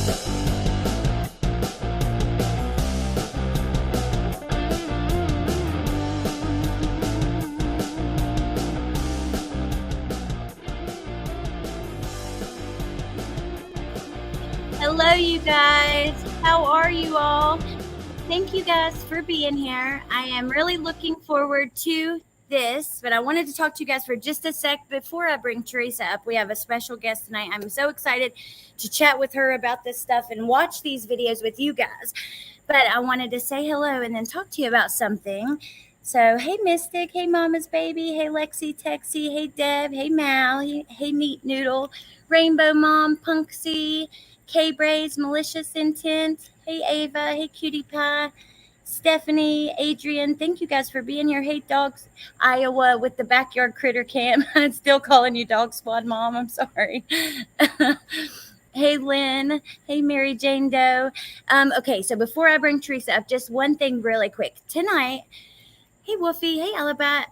Hello, you guys. How are you all? Thank you guys for being here. I am really looking forward to this, but I wanted to talk to you guys for just a sec before I bring Teresa up. We have a special guest tonight. I'm so excited to chat with her about this stuff and watch these videos with you guys. But I wanted to say hello and then talk to you about something. So, hey, Mystic. Hey, Mama's Baby. Hey, Lexi, Texie. Hey, Deb. Hey, Mal. Hey, Neat Noodle. Rainbow Mom, Punksy. K-Braze, Malicious Intent. Hey, Ava. Hey, Cutie Pie. Stephanie, Adrian, thank you guys for being here. Hey, Dogs Iowa with the backyard critter cam. I'm still calling you Dog Squad Mom. I'm sorry. Hey, Lynn. Hey, Mary Jane Doe. Okay, so before I bring Teresa up, just one thing really quick. Tonight, hey, Wolfie. Hey, Alabama.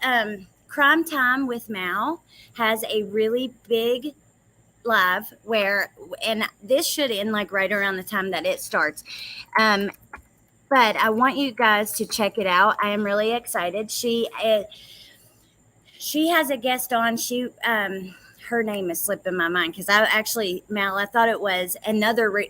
Crime Time with Mal has a really big live where, and this should end like right around the time that it starts. But I want you guys to check it out. I am really excited. She has a guest on. Her name is slipping my mind because Mal, I thought it was another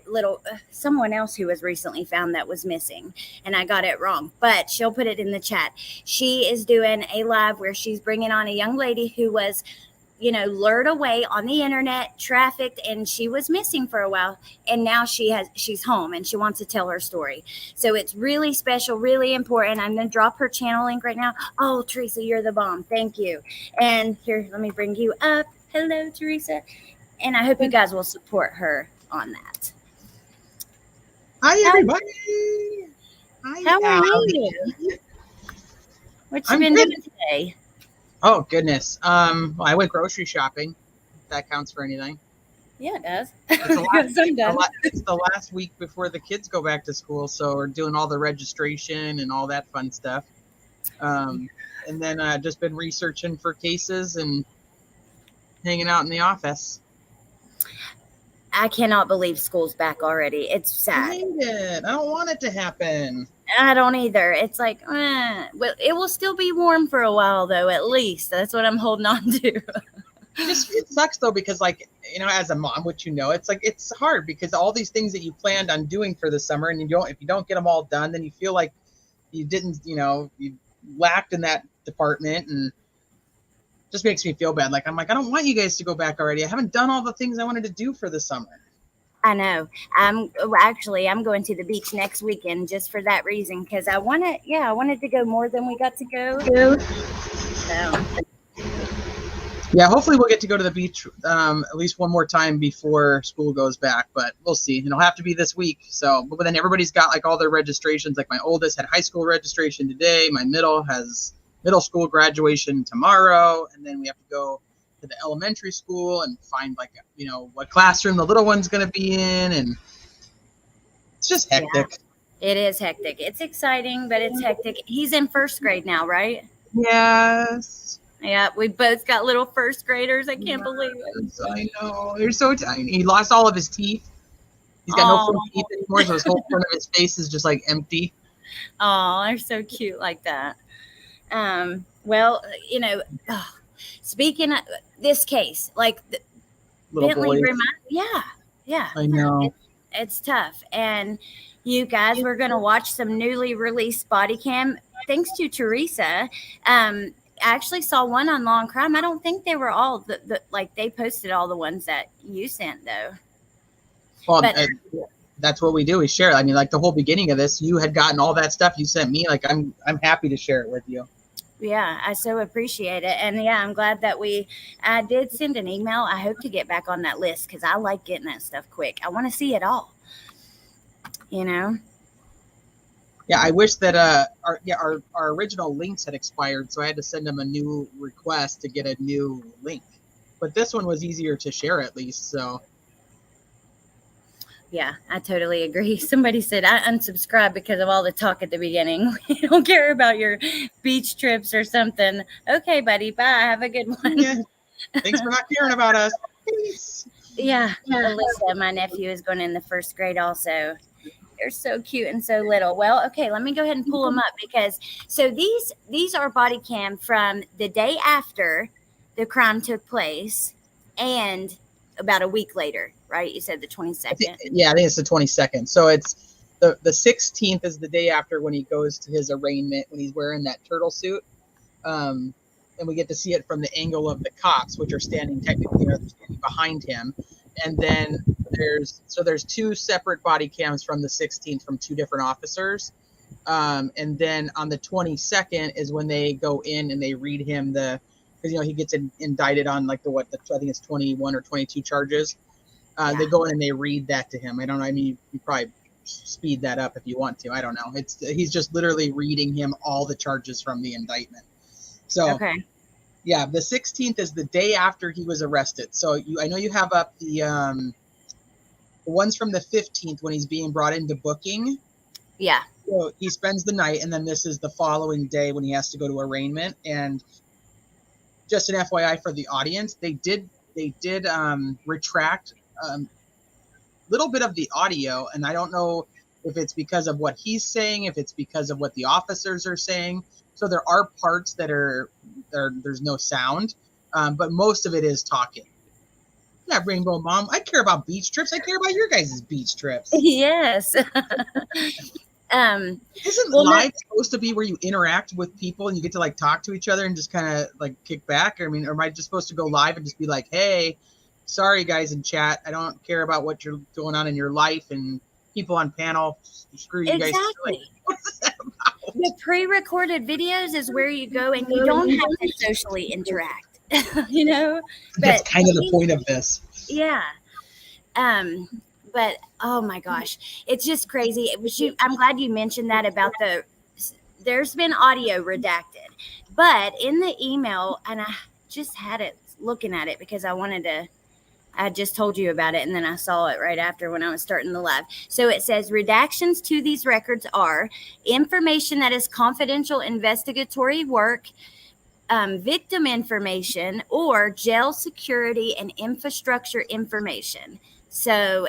someone else who was recently found that was missing, and I got it wrong. But she'll put it in the chat. She is doing a live where she's bringing on a young lady who was, lured away on the internet, trafficked, and she was missing for a while. And now she's home and she wants to tell her story. So it's really special, really important. I'm going to drop her channel link right now. Oh, Teresa, you're the bomb. Thank you. And here, let me bring you up. Hello, Teresa. And I hope you guys will support her on that. Hi, everybody. How are you? What you been doing today? Oh, goodness. I went grocery shopping. If that counts for anything. Yeah, it does. It's the last week before the kids go back to school, so we're doing all the registration and all that fun stuff. And then I've just been researching for cases and hanging out in the office. I cannot believe school's back already. It's sad. I hate it. I don't want it to happen. I don't either. It's like, well, it will still be warm for a while, though, at least. That's what I'm holding on to. It sucks, though, because, as a mom, it's hard because all these things that you planned on doing for the summer, and if you don't get them all done, then you feel like you didn't, you lacked in that department, and just makes me feel bad. I don't want you guys to go back already. I haven't done all the things I wanted to do for the summer. I know. I'm going to the beach next weekend just for that reason because I wanted to go more than we got to go. So. Yeah, hopefully we'll get to go to the beach at least one more time before school goes back, but we'll see. It'll have to be this week. So, but then everybody's got all their registrations. My oldest had high school registration today. My middle has middle school graduation tomorrow, and then we have to go to the elementary school and find what classroom the little one's going to be in, and it's just hectic. Yeah, it is hectic. It's exciting, but it's hectic. He's in first grade now, right? Yes. Yeah, we both got little first graders. I can't believe it. I know. They're so tiny. He lost all of his teeth. He's got no front teeth anymore, so his whole front of his face is just empty. Oh, they're so cute like that. Well, speaking of this case, Bentley yeah. I know. It's tough. And you guys, we're going to watch some newly released body cam. Thanks to Teresa. I actually saw one on Law and Crime. I don't think they were all they posted all the ones that you sent though. Well, that's what we do. We share. The whole beginning of this, you had gotten all that stuff you sent me. I'm happy to share it with you. Yeah, I so appreciate it. And yeah, I'm glad that I did send an email. I hope to get back on that list because I like getting that stuff quick. I want to see it all, Yeah, I wish that our original links had expired, so I had to send them a new request to get a new link. But this one was easier to share at least, so. Yeah, I totally agree. Somebody said I unsubscribed because of all the talk at the beginning. We don't care about your beach trips or something. Okay, buddy. Bye. Have a good one. Yeah. Thanks for not caring about us. Peace. Yeah, Alyssa, my nephew, is going in the first grade also. They're so cute and so little. Well, okay, let me go ahead and pull them up because so these are body cam from the day after the crime took place and about a week later, right? You said the 22nd. Yeah, I think it's the 22nd. So it's the 16th is the day after when he goes to his arraignment when he's wearing that turtle suit. And we get to see it from the angle of the cops, which are standing technically are standing behind him. And then there's two separate body cams from the 16th from two different officers. And then on the 22nd is when they go in and they read him because he gets indicted on like I think it's 21 or 22 charges. They go in and they read that to him. I don't know. I mean, you probably speed that up if you want to. I don't know. He's just literally reading him all the charges from the indictment. So, okay. Yeah, the 16th is the day after he was arrested. So I know you have up the ones from the 15th when he's being brought into booking. Yeah. So he spends the night, and then this is the following day when he has to go to arraignment. And just an FYI for the audience, they did retract little bit of the audio, and I don't know if it's because of what he's saying, if it's because of what the officers are saying. So there are parts that there's no sound, but most of it is talking. Yeah, Rainbow Mom, I care about beach trips. I care about your guys' beach trips. Yes. Isn't live supposed to be where you interact with people and you get to like talk to each other and just kind of like kick back? I mean, or am I just supposed to go live and just be like, hey, sorry guys in chat, I don't care about what you're going on in your life, and people on panel, screw you guys. Like, what is that about? The pre-recorded videos is where you go and you don't have to socially interact. But that's kind of the point of this. Yeah. But oh my gosh, it's just crazy. I'm glad you mentioned that about there's been audio redacted, but in the email, and I just had it looking at it because I just told you about it, and then I saw it right after when I was starting the live. So it says redactions to these records are information that is confidential investigatory work, victim information, or jail security and infrastructure information. So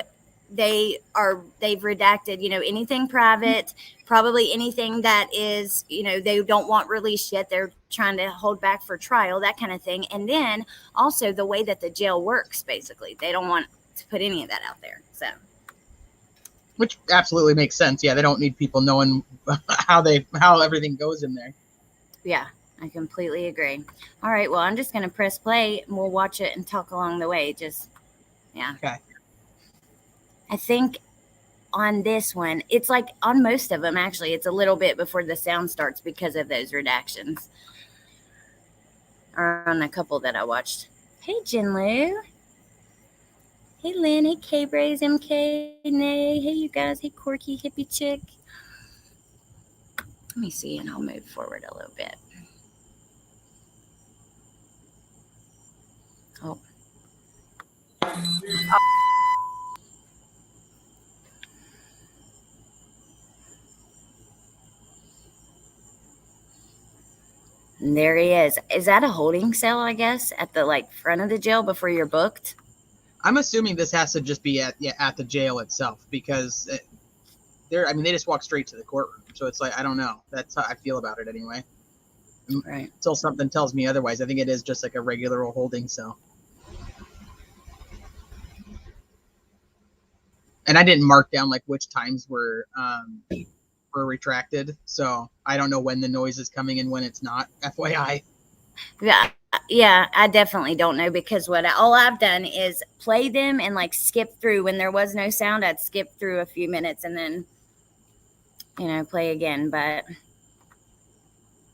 they've redacted, anything private, probably anything that is, they don't want released yet. They're trying to hold back for trial, that kind of thing. And then also the way that the jail works, basically, they don't want to put any of that out there. So, which absolutely makes sense. Yeah, they don't need people knowing how everything goes in there. Yeah, I completely agree. All right, well, I'm just going to press play and we'll watch it and talk along the way. Okay. I think on this one, it's like on most of them, actually, it's a little bit before the sound starts because of those redactions. Or on a couple that I watched. Hey, Jinlu. Hey, Lynn. Hey, K-Braze, MK, Nay. Hey, you guys. Hey, Corky, Hippie Chick. Let me see, and I'll move forward a little bit. Oh. And there he is. Is that a holding cell, I guess, at the front of the jail before you're booked? I'm assuming this has to just be at the jail itself because they just walk straight to the courtroom. So it's like, I don't know. That's how I feel about it anyway. Right. Until something tells me otherwise. I think it is just like a regular old holding cell. And I didn't mark down like which times were retracted, so I don't know when the noise is coming and when it's not. FYI. Yeah, I definitely don't know because all I've done is play them and skip through when there was no sound. I'd skip through a few minutes and then play again. But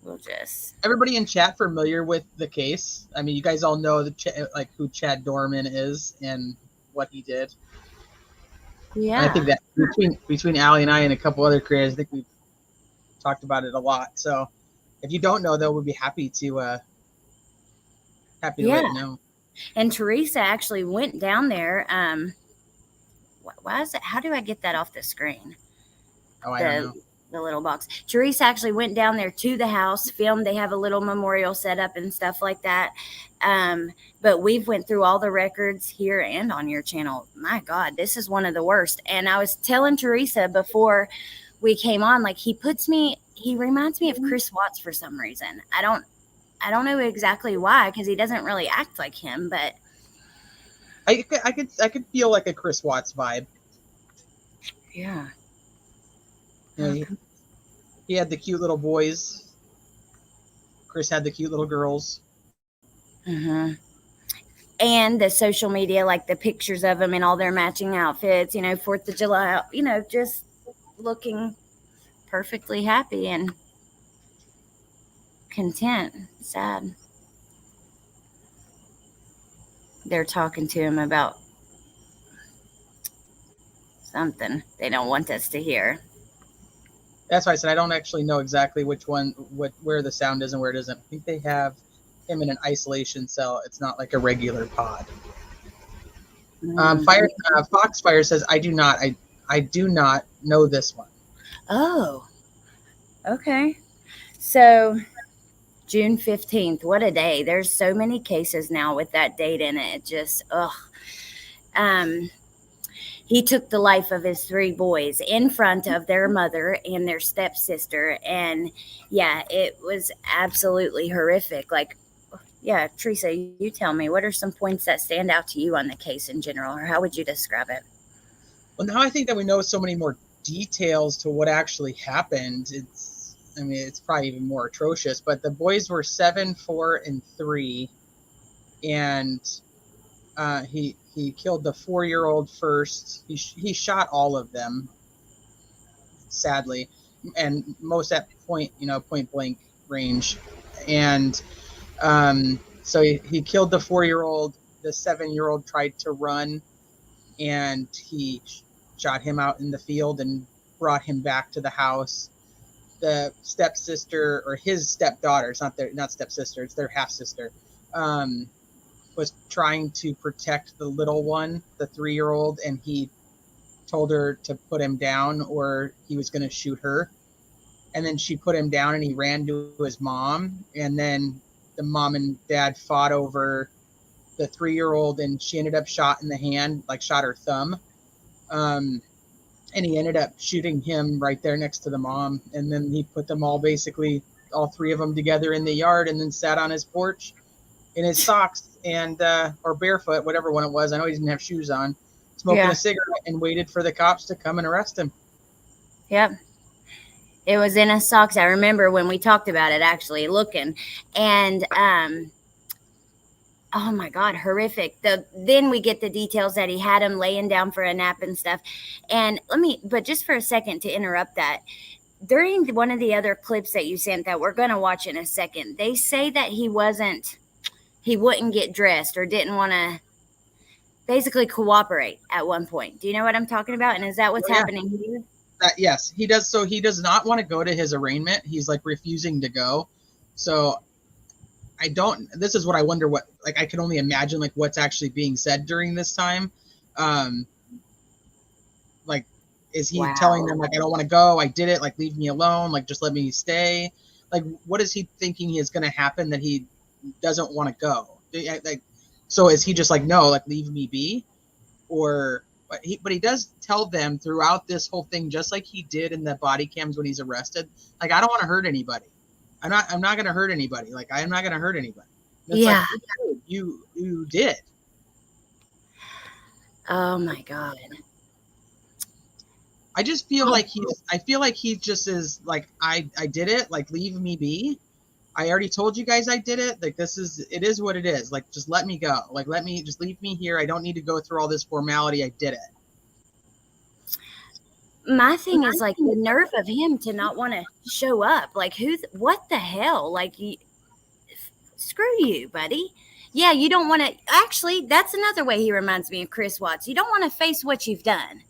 we'll just. Everybody in chat familiar with the case? I mean, you guys all know who Chad Doerman is and what he did. Yeah, and I think that between Allie and I and a couple other creators, I think we've talked about it a lot. So if you don't know, though, we'd be happy to let you know. And Teresa actually went down there. Why is it? How do I get that off the screen? Oh, I don't know. the little box. Teresa actually went down there to the house, filmed. They have a little memorial set up and stuff like that. But we've went through all the records here and on your channel. My God, this is one of the worst. And I was telling Teresa before we came on, like, he reminds me of Chris Watts for some reason. I don't know exactly why, because he doesn't really act like him, but I could feel like a Chris Watts vibe. yeah. You know, he had the cute little boys. Chris had the cute little girls. Mm-hmm. And the social media, like the pictures of them in all their matching outfits, 4th of July, just looking perfectly happy and content. Sad. They're talking to him about something they don't want us to hear. That's why I said I don't actually know exactly where the sound is and where it isn't. I think they have him in an isolation cell. It's not like a regular pod. Foxfire says, I do not know this one. Oh, okay. So June 15th, what a day. There's so many cases now with that date in it. It just, he took the life of his 3 boys in front of their mother and their stepsister. And yeah, it was absolutely horrific. Like, yeah, Teresa, you tell me, what are some points that stand out to you on the case in general, or how would you describe it? Well, now I think that we know so many more details to what actually happened. It's probably even more atrocious, but the boys were 7, 4, and 3. And he killed the 4-year-old first. He shot all of them, sadly, and most at point blank range. And so he killed the 4-year-old. The 7-year-old tried to run, and he shot him out in the field and brought him back to the house. The stepsister, or his stepdaughter, it's not stepsister, it's their half sister, was trying to protect the little one, the 3-year-old, and he told her to put him down or he was going to shoot her. And then she put him down and he ran to his mom, and then the mom and dad fought over the 3-year-old, and she ended up shot in the hand, like shot her thumb. And he ended up shooting him right there next to the mom. And then he put them all 3 of them together in the yard, and then sat on his porch in his socks and or barefoot, whatever one it was. I know he didn't have shoes on, smoking a cigarette, and waited for the cops to come and arrest him. Yep. It was in his socks. I remember when we talked about it, actually looking, and oh my God, horrific. Then we get the details that he had him laying down for a nap and stuff. And but just for a second to interrupt that, during one of the other clips that you sent that we're going to watch in a second, they say that he wouldn't get dressed or didn't want to basically cooperate at one point. Do you know what I'm talking about? And is that what's happening here? Yes, he does. So he does not want to go to his arraignment. He's like refusing to go. So this is what I wonder I can only imagine like what's actually being said during this time. Like, is he telling them like, I don't want to go, I did it, like leave me alone, like just let me stay? Like, what is he thinking is going to happen that he doesn't want to go? Like, so is he just like, no, like leave me be? Or but he does tell them throughout this whole thing, just like he did in the body cams when he's arrested, like, I don't want to hurt anybody. I'm not going to hurt anybody. Like, I'm not going to hurt anybody. Yeah. Like, you did. Oh my God. I just feel like he just is like, I did it. Like, leave me be. I already told you guys I did it. Like, it is what it is. Like, just let me go. Like, just leave me here. I don't need to go through all this formality. I did it. My thing is like the nerve of him to not want to show up. Like, what the hell? Like, screw you, buddy. Yeah, you don't want to. Actually, that's another way he reminds me of Chris Watts. You don't want to face what you've done.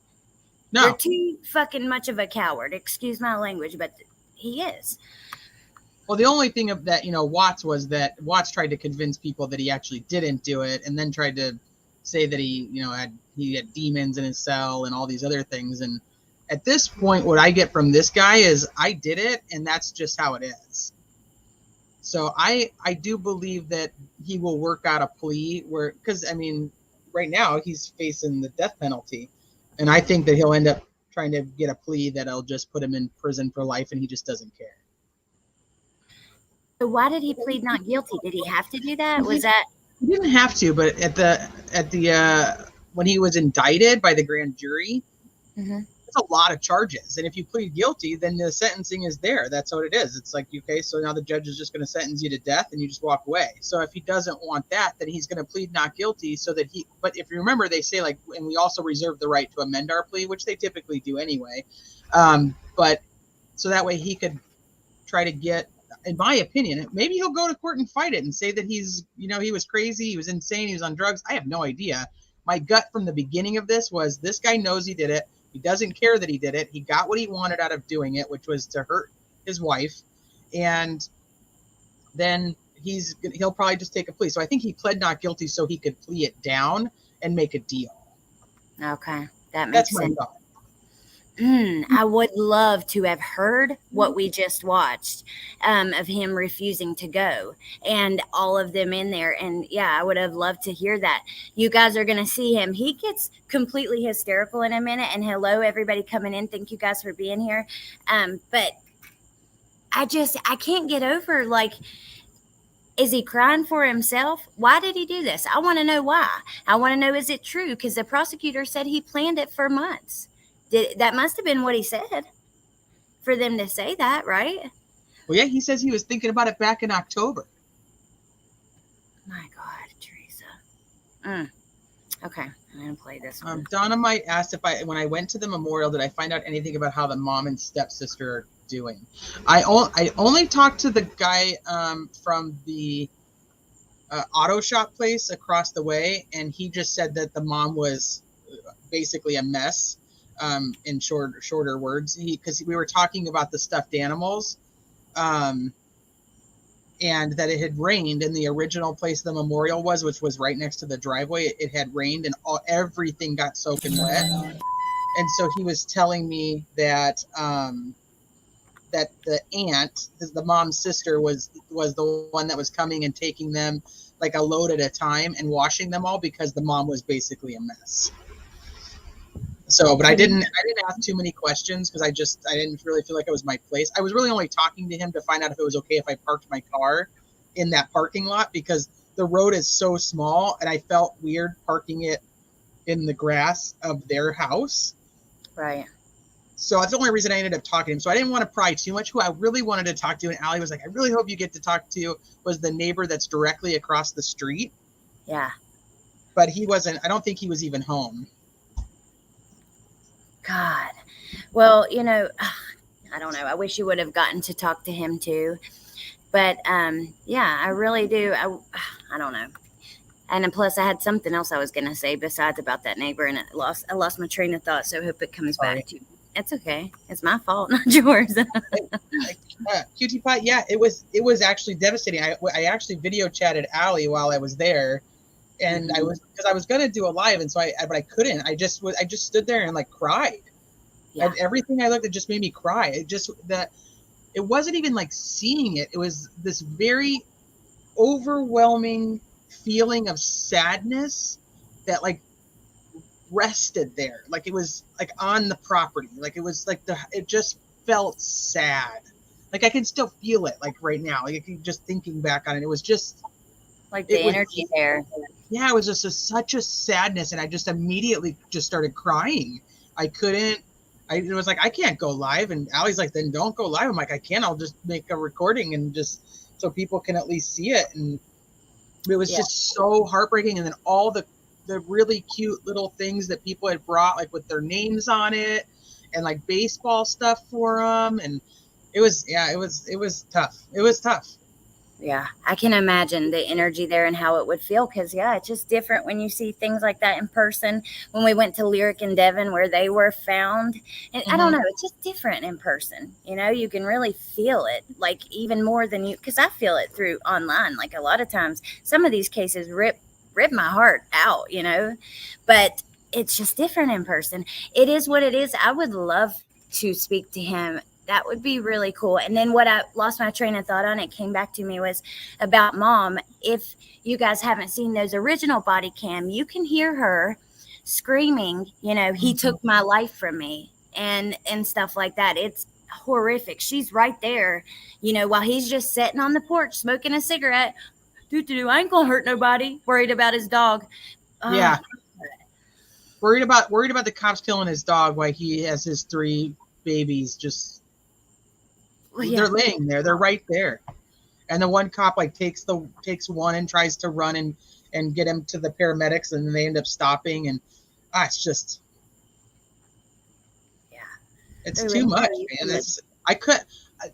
No. You're too fucking much of a coward. Excuse my language, but he is. Well, the only thing of that, Watts tried to convince people that he actually didn't do it, and then tried to say that he had demons in his cell and all these other things, and At this point, what I get from this guy is I did it, and that's just how it is. So I do believe that he will work out a plea where, because I mean, right now he's facing the death penalty, and I think that he'll end up trying to get a plea that'll just put him in prison for life, and he just doesn't care. So why did he plead not guilty? Did he have to do that? Was that? He didn't have to, but at the when he was indicted by the grand jury, it's a lot of charges, and if you plead guilty, then the sentencing is there. That's what it is. It's like, okay, so now the judge is just going to sentence you to death, and you just walk away. So if he doesn't want that, then he's going to plead not guilty, so that he. But if you remember, they say like, and we also reserve the right to amend our plea, which they typically do anyway. But so that way he could try to get, in my opinion, maybe he'll go to court and fight it and say that he's, he was crazy, he was insane, he was on drugs. I have no idea. My gut from the beginning of this was this guy knows he did it. He doesn't care that he did it. He got what he wanted out of doing it, which was to hurt his wife. And then he'll probably just take a plea. So I think he pled not guilty so he could plea it down and make a deal. Okay. That makes sense. My thought. I would love to have heard what we just watched of him refusing to go and all of them in there. And yeah, I would have loved to hear that. You guys are going to see him. He gets completely hysterical in a minute. And hello, everybody coming in. Thank you guys for being here. But I can't get over, like, is he crying for himself? Why did he do this? I want to know why. I want to know, is it true? Because the prosecutor said he planned it for months. That must have been what he said for them to say that, right? Well, yeah, he says he was thinking about it back in October. My God, Teresa. Okay, I'm going to play this one. Donna might ask when I went to the memorial, did I find out anything about how the mom and stepsister are doing? I only talked to the guy from the auto shop place across the way, and he just said that the mom was basically a mess. In shorter words, because we were talking about the stuffed animals, and that it had rained in the original place the memorial was, which was right next to the driveway. It had rained, and everything got soaking wet. And so he was telling me that that the aunt, the mom's sister, was the one that was coming and taking them like a load at a time and washing them all because the mom was basically a mess. So, but I didn't ask too many questions because I didn't really feel like it was my place. I was really only talking to him to find out if it was okay if I parked my car in that parking lot because the road is so small and I felt weird parking it in the grass of their house. Right. So that's the only reason I ended up talking to him. So I didn't want to pry too much. Who I really wanted to talk to, and Allie was like, I really hope you get to talk to, was the neighbor that's directly across the street. Yeah. But he wasn't, I don't think he was even home. God. Well, I don't know. I wish you would have gotten to talk to him too. But yeah, I really do. I don't know. And plus I had something else I was going to say besides about that neighbor, and I lost my train of thought. So I hope it comes back to you. It's okay. It's my fault, not yours. Cutie Pie, yeah, it was actually devastating. I actually video chatted Allie while I was there. And I was gonna do a live, and so but I couldn't. I just stood there and like cried. Yeah. And everything I looked at just made me cry. It wasn't even like seeing it. It was this very overwhelming feeling of sadness that like rested there. Like it was like on the property. Like it was like it just felt sad. Like I can still feel it like right now. Like just thinking back on it, it was just like the energy there. Yeah, it was just such a sadness, and I just immediately just started crying. It was like, I can't go live, and Allie's like, then don't go live. I'm like, I can't. I'll just make a recording and just so people can at least see it. And it was just so heartbreaking. And then all the really cute little things that people had brought, like with their names on it, and like baseball stuff for them, and it was tough. It was tough. Yeah, I can imagine the energy there and how it would feel because, yeah, it's just different when you see things like that in person. When we went to Lyric and Devon where they were found, and I don't know, it's just different in person. You can really feel it, like even more than because I feel it through online. Like a lot of times, some of these cases rip my heart out, but it's just different in person. It is what it is. I would love to speak to him. That would be really cool. And then what I lost my train of thought on, it came back to me, was about mom. If you guys haven't seen those original body cam, you can hear her screaming, he took my life from me, and stuff like that. It's horrific. She's right there, while he's just sitting on the porch smoking a cigarette. I ain't gonna hurt nobody. Worried about his dog. Yeah. Worried about the cops killing his dog while he has his 3 babies. Just they're laying there. They're right there. And the one cop like takes one and tries to run and get him to the paramedics, and then they end up stopping. And it's just, it's too much, man.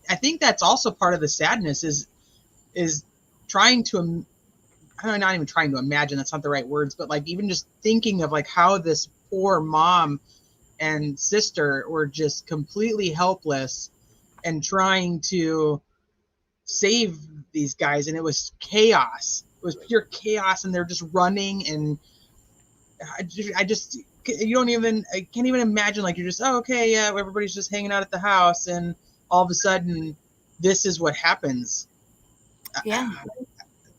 I think that's also part of the sadness is trying to, I'm not even trying to imagine, that's not the right words, but like even just thinking of like how this poor mom and sister were just completely helpless and trying to save these guys, and it was chaos. It was pure chaos, and they're just running, and I can't even imagine, like, you're just, okay, yeah, everybody's just hanging out at the house, and all of a sudden this is what happens. Yeah.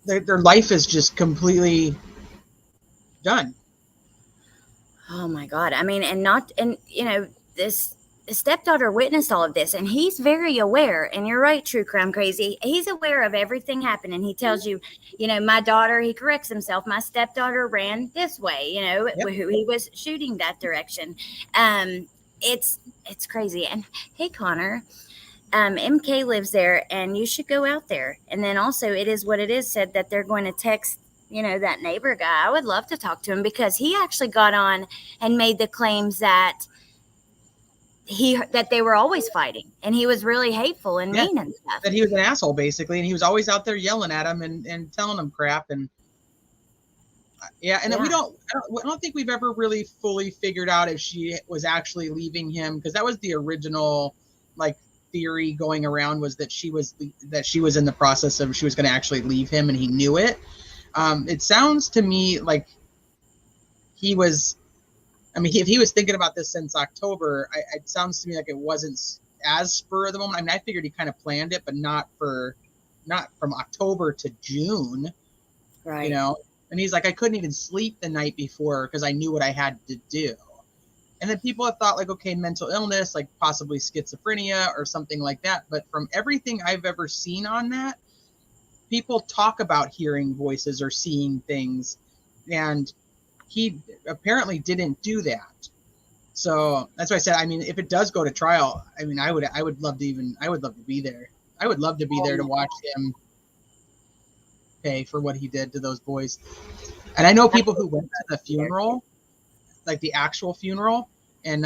Their life is just completely done. Oh my God. I mean, this stepdaughter witnessed all of this, and he's very aware. And you're right, True Crime Crazy. He's aware of everything happening. He tells you, my daughter, he corrects himself, my stepdaughter ran this way, who he was shooting that direction. It's crazy. And hey, Connor, MK lives there, and you should go out there. And then also, It Is What It Is said that they're going to text, that neighbor guy. I would love to talk to him, because he actually got on and made the claims that they were always fighting, and he was really hateful and mean and stuff. That he was an asshole, basically, and he was always out there yelling at him and telling him crap. And we don't think we've ever really fully figured out if she was actually leaving him, because that was the original like theory going around, was that she was in the process of, she was going to actually leave him, and he knew it. It sounds to me like he was, if he was thinking about this since October, it sounds to me like it wasn't as spur of the moment. I mean, I figured he kind of planned it, but not from October to June, right? And he's like, I couldn't even sleep the night before because I knew what I had to do. And then people have thought, like, okay, mental illness, like possibly schizophrenia or something like that. But from everything I've ever seen on that, people talk about hearing voices or seeing things, and he apparently didn't do that. So that's why I said, if it does go to trial, I would love to be there. I would love to be there to watch him pay for what he did to those boys. And I know people who went to the funeral, like the actual funeral, and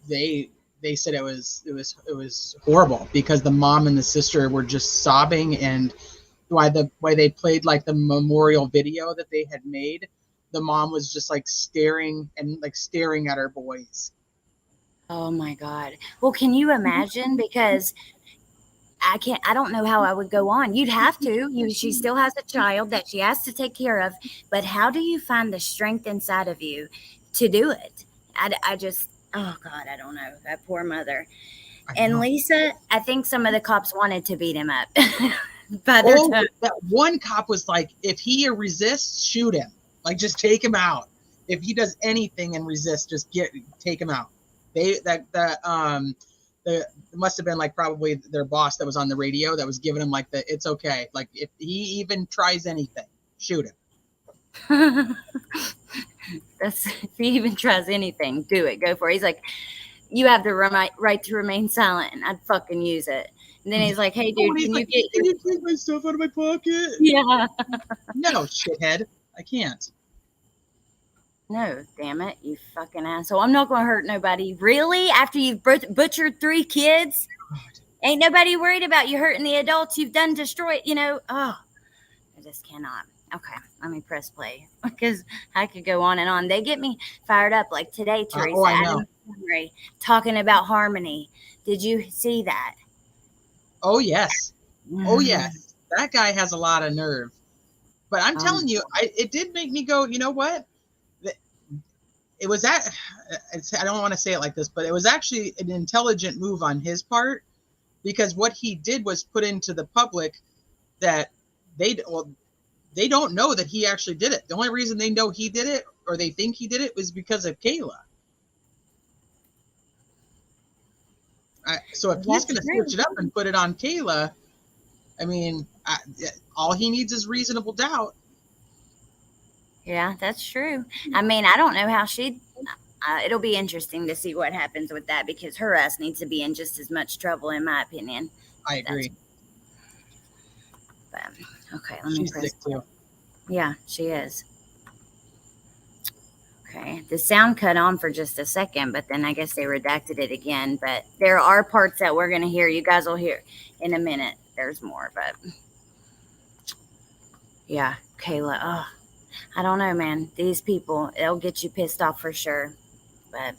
they said it was horrible, because the mom and the sister were just sobbing, and why they played like the memorial video that they had made, the mom was just like staring at her boys. Oh my God. Well, can you imagine? Because I don't know how I would go on. You'd have to. She still has a child that she has to take care of. But how do you find the strength inside of you to do it? I just, oh God, I don't know. That poor mother. And Lisa, I think some of the cops wanted to beat him up. That one cop was like, if he resists, shoot him. Like, just take him out. If he does anything and resists, just take him out. It must have been like probably their boss that was on the radio that was giving him like it's okay. Like, if he even tries anything, shoot him. If he even tries anything, do it. Go for it. He's like, you have the right to remain silent, and I'd fucking use it. And then he's like, hey, dude, can you take my stuff out of my pocket? Yeah. No, shithead. I can't. No, damn it, you fucking asshole. I'm not going to hurt nobody. Really? After you've butchered 3 kids? God. Ain't nobody worried about you hurting the adults you've done destroyed, Oh, I just cannot. Okay, let me press play, because I could go on and on. They get me fired up, like today, Teresa. I know. Talking about harmony. Did you see that? Oh, yes. Oh, yes. That guy has a lot of nerve. But I'm telling you, it did make me go, you know what? it was that, I don't want to say it like this, but it was actually an intelligent move on his part, because what he did was put into the public that they don't know that he actually did it. The only reason they know he did it, or they think he did it, was because of Kayla. So if he's going to switch it up and put it on Kayla, I mean, all he needs is reasonable doubt. Yeah, that's true. I mean, I don't know how it'll be interesting to see what happens with that, because her ass needs to be in just as much trouble, in my opinion. I agree. Okay, let me press. Sick too. Yeah, she is. Okay, the sound cut on for just a second, but then I guess they redacted it again. But there are parts that we're going to hear. You guys will hear in a minute. There's more, but yeah, Kayla. Oh, I don't know, man. These people, they'll get you pissed off for sure. But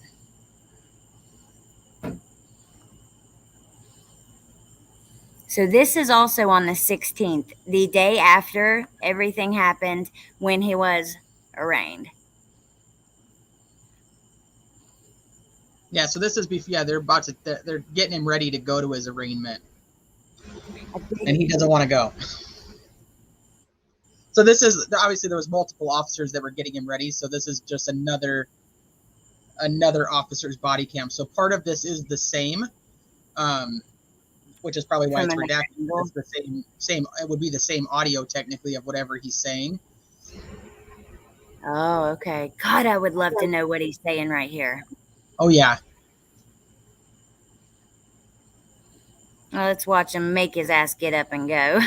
so this is also on the 16th, the day after everything happened, when he was arraigned. Yeah, so this is before. Yeah, they're getting him ready to go to his arraignment, and he doesn't want to go. So this is obviously, there was multiple officers that were getting him ready. So this is just another officer's body cam. So part of this is the same, which is probably why it's redacted. It's the same. It would be the same audio technically of whatever he's saying. Oh, okay. God, I would love to know what he's saying right here. Oh yeah. Well, let's watch him make his ass get up and go.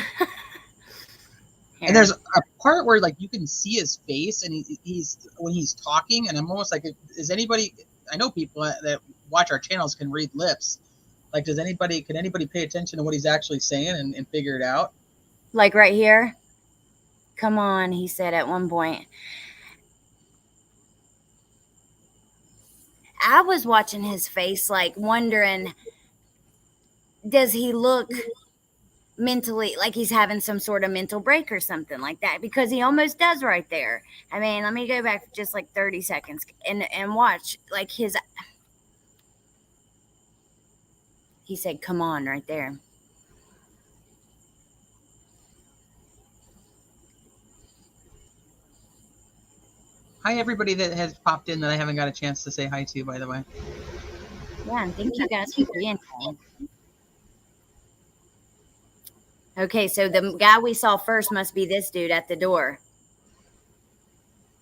And there's a part where like you can see his face, and he's when he's talking, and I'm almost like, is anybody? I know people that watch our channels can read lips. Like, can anybody pay attention to what he's actually saying and figure it out? Like right here. Come on, he said at one point. I was watching his face, like wondering, does he look mentally like he's having some sort of mental break or something like that? Because he almost does right there. I mean, let me go back just like 30 seconds and watch like he said, come on, right there. Hi, everybody that has popped in that I haven't got a chance to say hi to, by the way. Yeah, and thank you guys for being here. Okay, so the guy we saw first must be this dude at the door.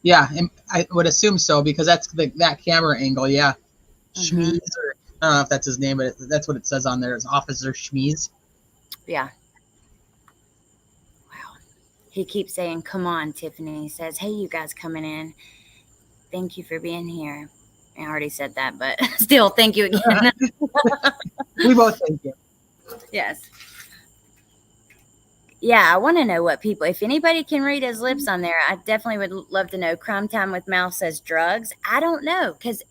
Yeah, and I would assume so, because that's that camera angle. Yeah, Schmeez, or I don't know if that's his name, but that's what it says on there. It's Officer Schmeez. Yeah. Wow. He keeps saying, "Come on, Tiffany." He says, "Hey, you guys coming in? Thank you for being here." I already said that, but still, thank you again. We both thank you. Yes. Yeah, I want to know what people, if anybody can read his lips on there, I definitely would love to know. Crime Time with Mal says drugs. I don't know, because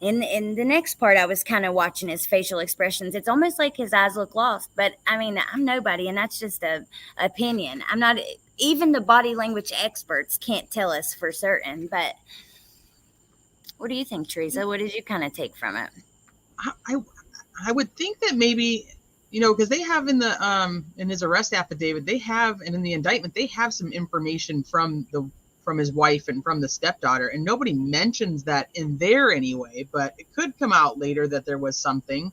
in the next part, I was kind of watching his facial expressions. It's almost like his eyes look lost. But I mean, I'm nobody, and that's just a opinion. I'm not, even the body language experts can't tell us for certain. But what do you think, Teresa? What did you kind of take from it? I would think that maybe, because they have in his arrest affidavit, they have, and in the indictment, they have some information from his wife and from the stepdaughter, and nobody mentions that in there anyway, but it could come out later that there was something.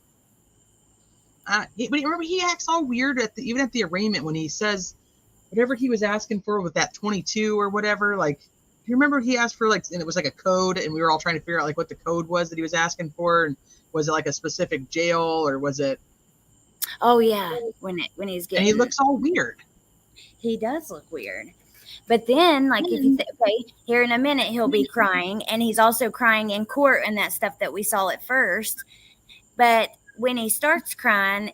But remember, he acts all weird even at the arraignment when he says whatever he was asking for with that 22 or whatever. Like, you remember he asked for, like, and it was like a code, and we were all trying to figure out like what the code was that he was asking for, and was it like a specific jail, or was it? Oh yeah, when he's getting, and he looks all weird. He does look weird. But then, like, if you okay, here in a minute he'll be crying, and he's also crying in court and that stuff that we saw at first. But when he starts crying,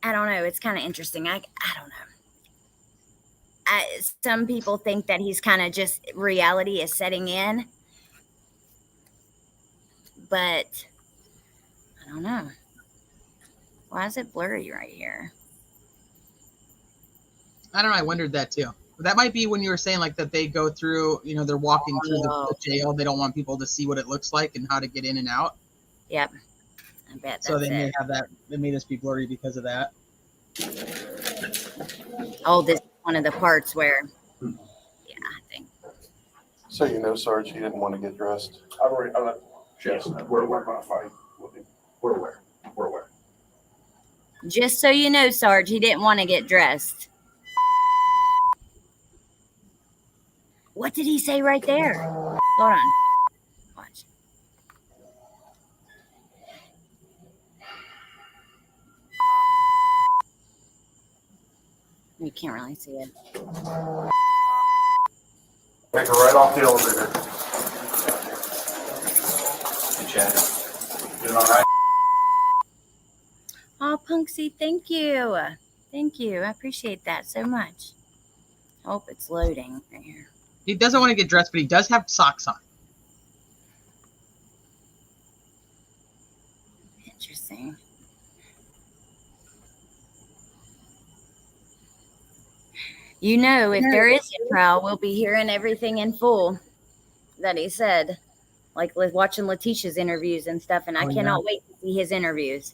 I don't know. It's kind of interesting. I don't know. Some people think that he's kind of just reality is setting in, but I don't know. Why is it blurry right here? I don't know. I wondered that too. That might be when you were saying like that they go through, they're walking through the jail. They don't want people to see what it looks like and how to get in and out. Yep. I bet that's so they may it. have that. They made us be blurry because of that. Oh, this is one of the parts where, yeah, I think. So Sarge, he didn't want to get dressed. Yes, we're going to fight with him. We're aware. Just so you know, Sarge, he didn't want to get dressed. What did he say right there? Hold on. Watch. You can't really see it. Take her right off the elevator. Hey, Chad. Doing all right? Oh, Punksy, thank you. Thank you. I appreciate that so much. Hope it's loading right here. He doesn't want to get dressed, but he does have socks on. Interesting. If there is a trial, we'll be hearing everything in full that he said, like watching Letitia's interviews and stuff, and I cannot wait to see his interviews.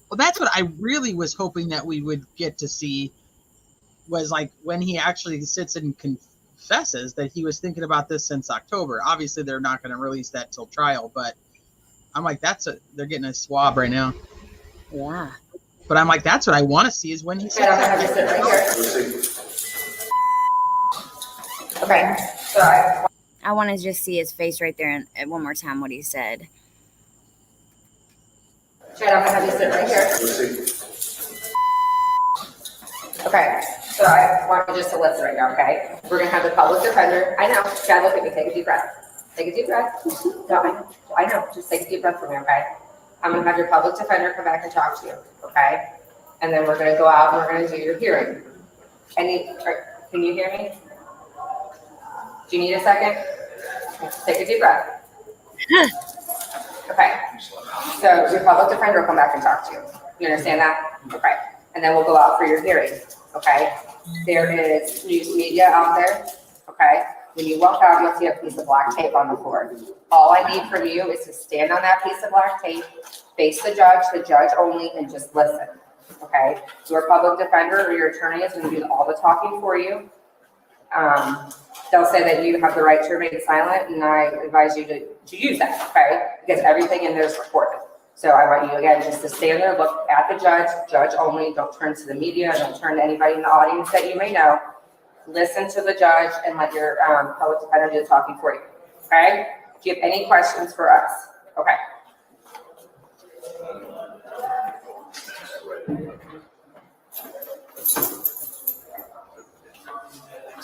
Well, that's what I really was hoping that we would get to see, was like when he actually sits and confesses that he was thinking about this since October. Obviously, they're not going to release that till trial, but I'm like, they're getting a swab right now. Yeah. But I'm like, that's what I want to see, is when he sits Okay. So I want to just see his face right there and one more time what he said. Chad, I'm gonna have you sit right here. Okay. So I want you just to listen right now, okay? We're gonna have the public defender. I know. Chad, look at me. Take a deep breath. Take a deep breath. No, I know. Just take a deep breath for me, okay? I'm gonna have your public defender come back and talk to you, okay? And then we're gonna go out and we're gonna do your hearing. Can you hear me? Do you need a second? Take a deep breath. Okay. So your public defender will come back and talk to you. You understand that? Okay. And then we'll go out for your hearing. Okay. There is news media out there. Okay. When you walk out, you'll see a piece of black tape on the floor. All I need from you is to stand on that piece of black tape, face the judge only, and just listen. Okay. Your public defender or your attorney is going to do all the talking for you. They'll say that you have the right to remain silent, and I advise you to use that, okay? Because everything in there is recorded. So I want you, again, just to stand there, look at the judge only. Don't turn to the media. Don't turn to anybody in the audience that you may know. Listen to the judge and let your public defender do the talking for you, okay? Do you have any questions for us? Okay.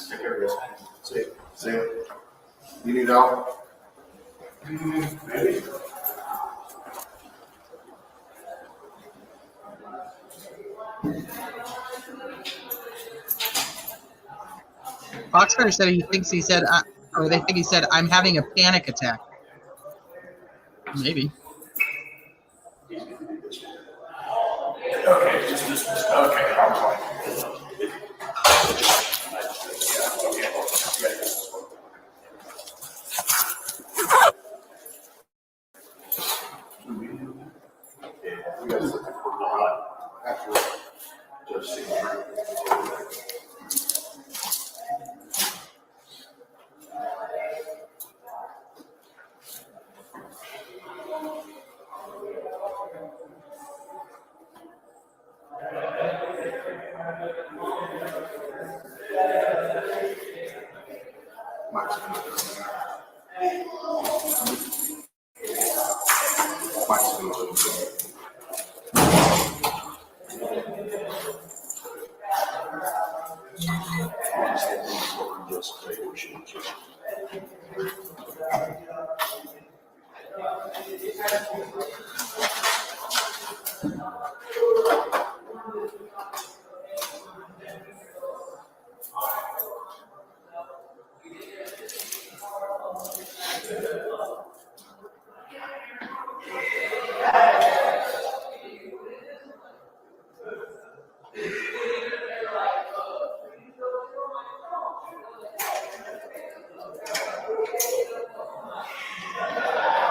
Take care of this. See it. You need help? Maybe. Foxfire said they think he said, I'm having a panic attack. Maybe. Okay, just okay. I'm fine. You guys looking for a lot after Judge Seymour.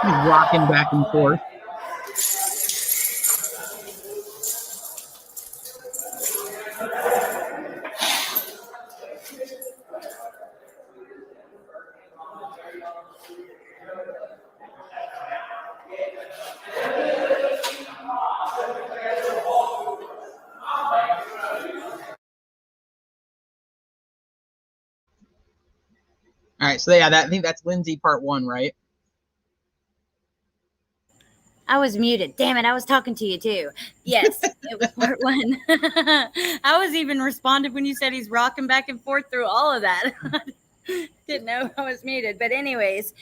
He's rocking back and forth. All right, so yeah, I think that's Lindsay part 1, right? I was muted. Damn it, I was talking to you too. Yes, it was part 1. I was even responded when you said he's rocking back and forth through all of that. Didn't know I was muted. But anyways,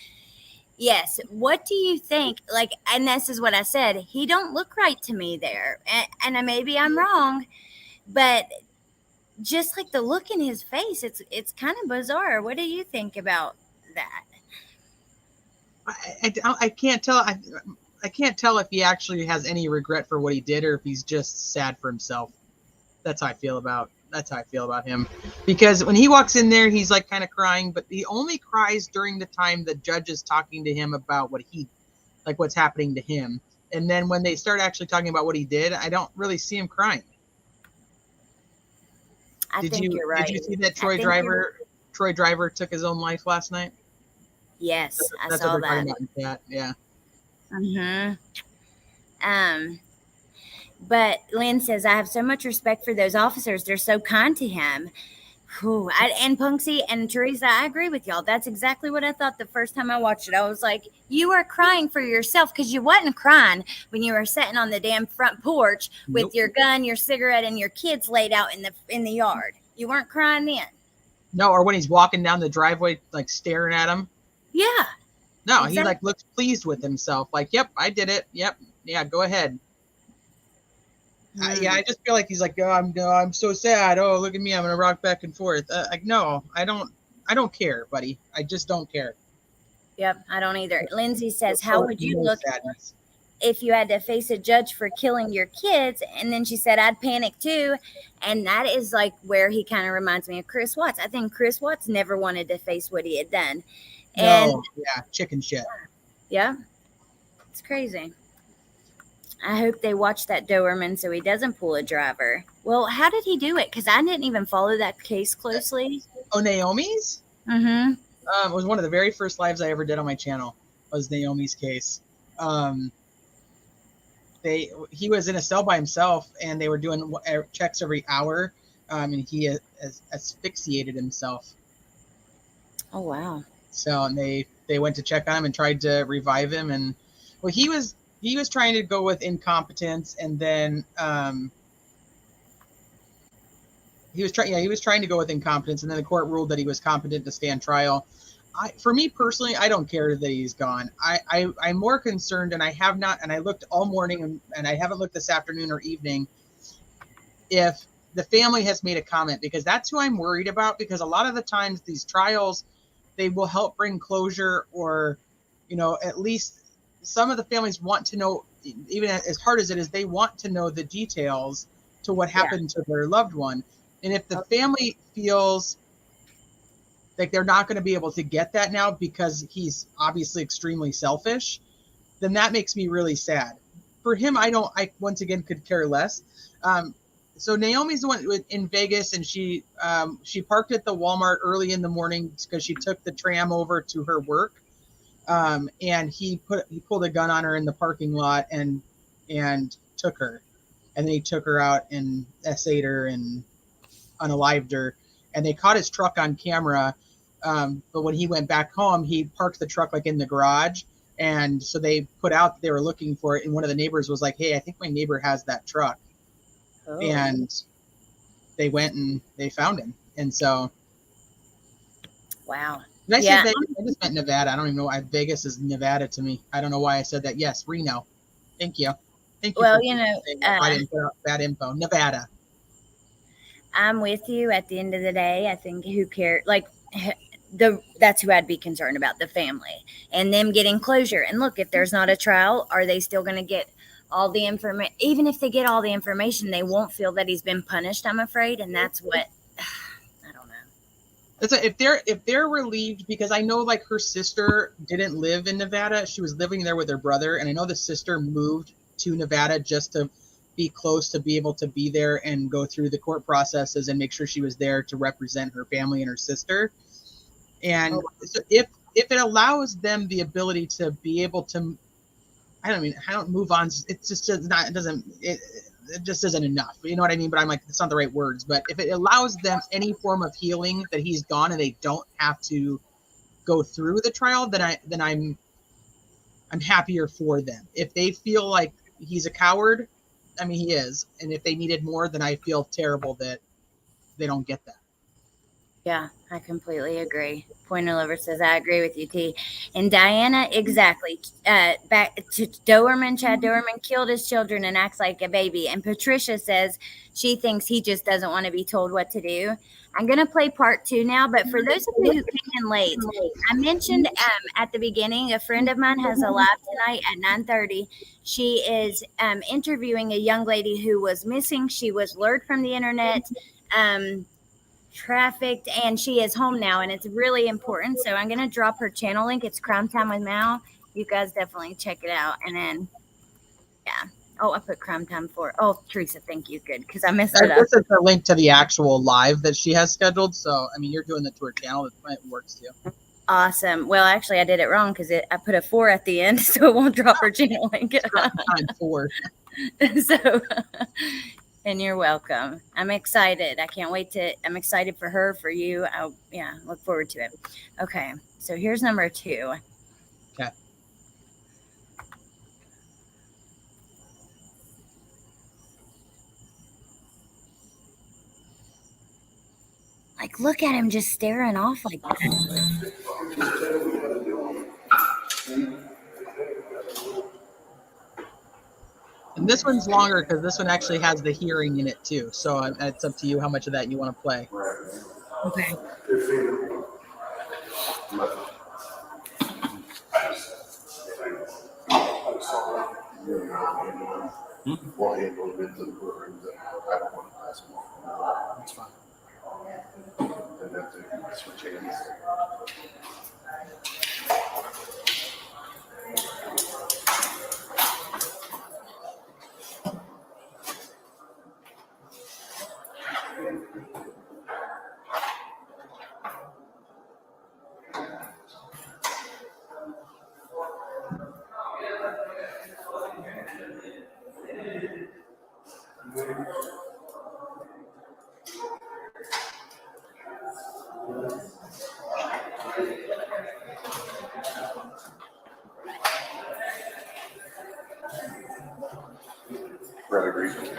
yes. What do you think? Like, and this is what I said. He don't look right to me there. And maybe I'm wrong, but just like the look in his face, it's kind of bizarre. What do you think about that? I can't tell. I can't tell if he actually has any regret for what he did or if he's just sad for himself. That's how I feel about him. Because when he walks in there, he's like kind of crying, but he only cries during the time the judge is talking to him about what's happening to him. And then when they start actually talking about what he did, I don't really see him crying. I think you're right. Did you see that Troy Driver took his own life last night? Yes, I That's saw what they're that. talking about in chat. Yeah. But Lynn says, I have so much respect for those officers. They're so kind to him. Whew. And Punksy and Teresa, I agree with y'all. That's exactly what I thought the first time I watched it. I was like, you are crying for yourself, because you wasn't crying when you were sitting on the damn front porch with your gun, your cigarette, and your kids laid out in the yard. You weren't crying then. No, or when he's walking down the driveway, like staring at him. Yeah. No, exactly. He like looks pleased with himself. Like, yep, I did it. Yep. Yeah, go ahead. I just feel like he's like, I'm so sad. Oh, look at me. I'm going to rock back and forth. Like, no, I don't care, buddy. I just don't care. Yep. I don't either. Lindsay says, how would you look sadness if you had to face a judge for killing your kids? And then she said, I'd panic too. And that is like where he kind of reminds me of Chris Watts. I think Chris Watts never wanted to face what he had done. And yeah, chicken shit. Yeah. It's crazy. I hope they watch that Doerman so he doesn't pull a driver. Well, how did he do it? Because I didn't even follow that case closely. Oh, Naomi's? Mm-hmm. It was one of the very first lives I ever did on my channel. Was Naomi's case. He was in a cell by himself, and they were doing checks every hour, and he asphyxiated himself. Oh wow! So and they went to check on him and tried to revive him, and well, he was trying to go with incompetence, and then he was trying to go with incompetence, and then the court ruled that he was competent to stand trial. For me personally, I don't care that he's gone. I'm more concerned, and I have not, and I looked all morning, and I haven't looked this afternoon or evening, if the family has made a comment, because that's who I'm worried about, because a lot of the times these trials, they will help bring closure, or, at least some of the families want to know, even as hard as it is, they want to know the details to what happened to their loved one. And if the family feels like they're not going to be able to get that now because he's obviously extremely selfish, then that makes me really sad. For him, I once again could care less. So Naomi's the one in Vegas, and she parked at the Walmart early in the morning because she took the tram over to her work. And he pulled a gun on her in the parking lot and took her. And then he took her out and SA'd her and unalived her. And they caught his truck on camera. But when he went back home, he parked the truck like in the garage. And so they put out, they were looking for it. And one of the neighbors was like, hey, I think my neighbor has that truck. Oh. And they went and they found him. And so. Wow. Did I say Vegas? I just meant Nevada. I don't even know why Vegas is Nevada to me. I don't know why I said that. Yes, Reno. Thank you. Well, I didn't put out bad info. Nevada. I'm with you. At the end of the day, I think who cares? Like, that's who I'd be concerned about, the family and them getting closure. And look, if there's not a trial, are they still going to get all the information? Even if they get all the information, they won't feel that he's been punished, I'm afraid. And that's what, I don't know. if they're relieved, because I know like her sister didn't live in Nevada. She was living there with her brother, and I know the sister moved to Nevada just to be close to be able to be there and go through the court processes and make sure she was there to represent her family and her sister. And so if it allows them the ability to be able to, I don't move on. It's just not, it just isn't enough. You know what I mean? But I'm like, it's not the right words. But if it allows them any form of healing, that he's gone and they don't have to go through the trial, then I'm happier for them. If they feel like he's a coward, I mean, he is. And if they needed more, then I feel terrible that they don't get that. Yeah, I completely agree. Pointer Lover says, I agree with you, T. And Diana, exactly. Back to Doerman, Chad Doerman killed his children and acts like a baby. And Patricia says she thinks he just doesn't want to be told what to do. I'm going to play part 2 now, but for those of you who came in late, I mentioned at the beginning, a friend of mine has a live tonight at 9:30. She is interviewing a young lady who was missing. She was lured from the internet. Trafficked, and she is home now, and it's really important. So I'm going to drop her channel link. It's Crime Time with Mal. You guys definitely check it out. And then, yeah. Oh, I put Crime Time for. Oh, Teresa, thank you. Good, because I messed it up. This is the link to the actual live that she has scheduled. So, I mean, you're doing it to her channel. It works too. Awesome. Well, actually, I did it wrong because I put a 4 at the end, so it won't drop her channel link. Time 4. So, and you're welcome. I'm excited. I'm excited for her, for you. Look forward to it. Okay. So here's number 2. Okay. Like, look at him just staring off like that. And this one's longer because this one actually has the hearing in it too. So it's up to you how much of that you want to play. Okay. We'll handle it into the program that I don't want to pass them off. That's fine. And that's it. Switch hands. Brad agrees with you.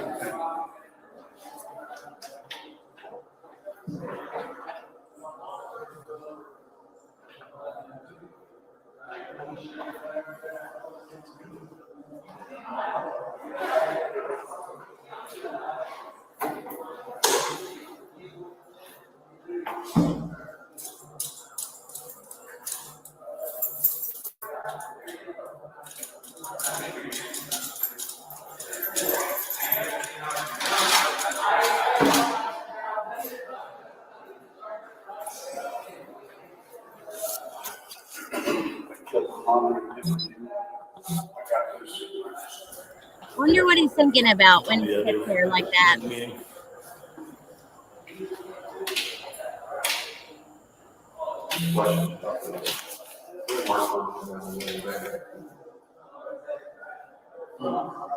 Wonder what he's thinking about when he sits there like that.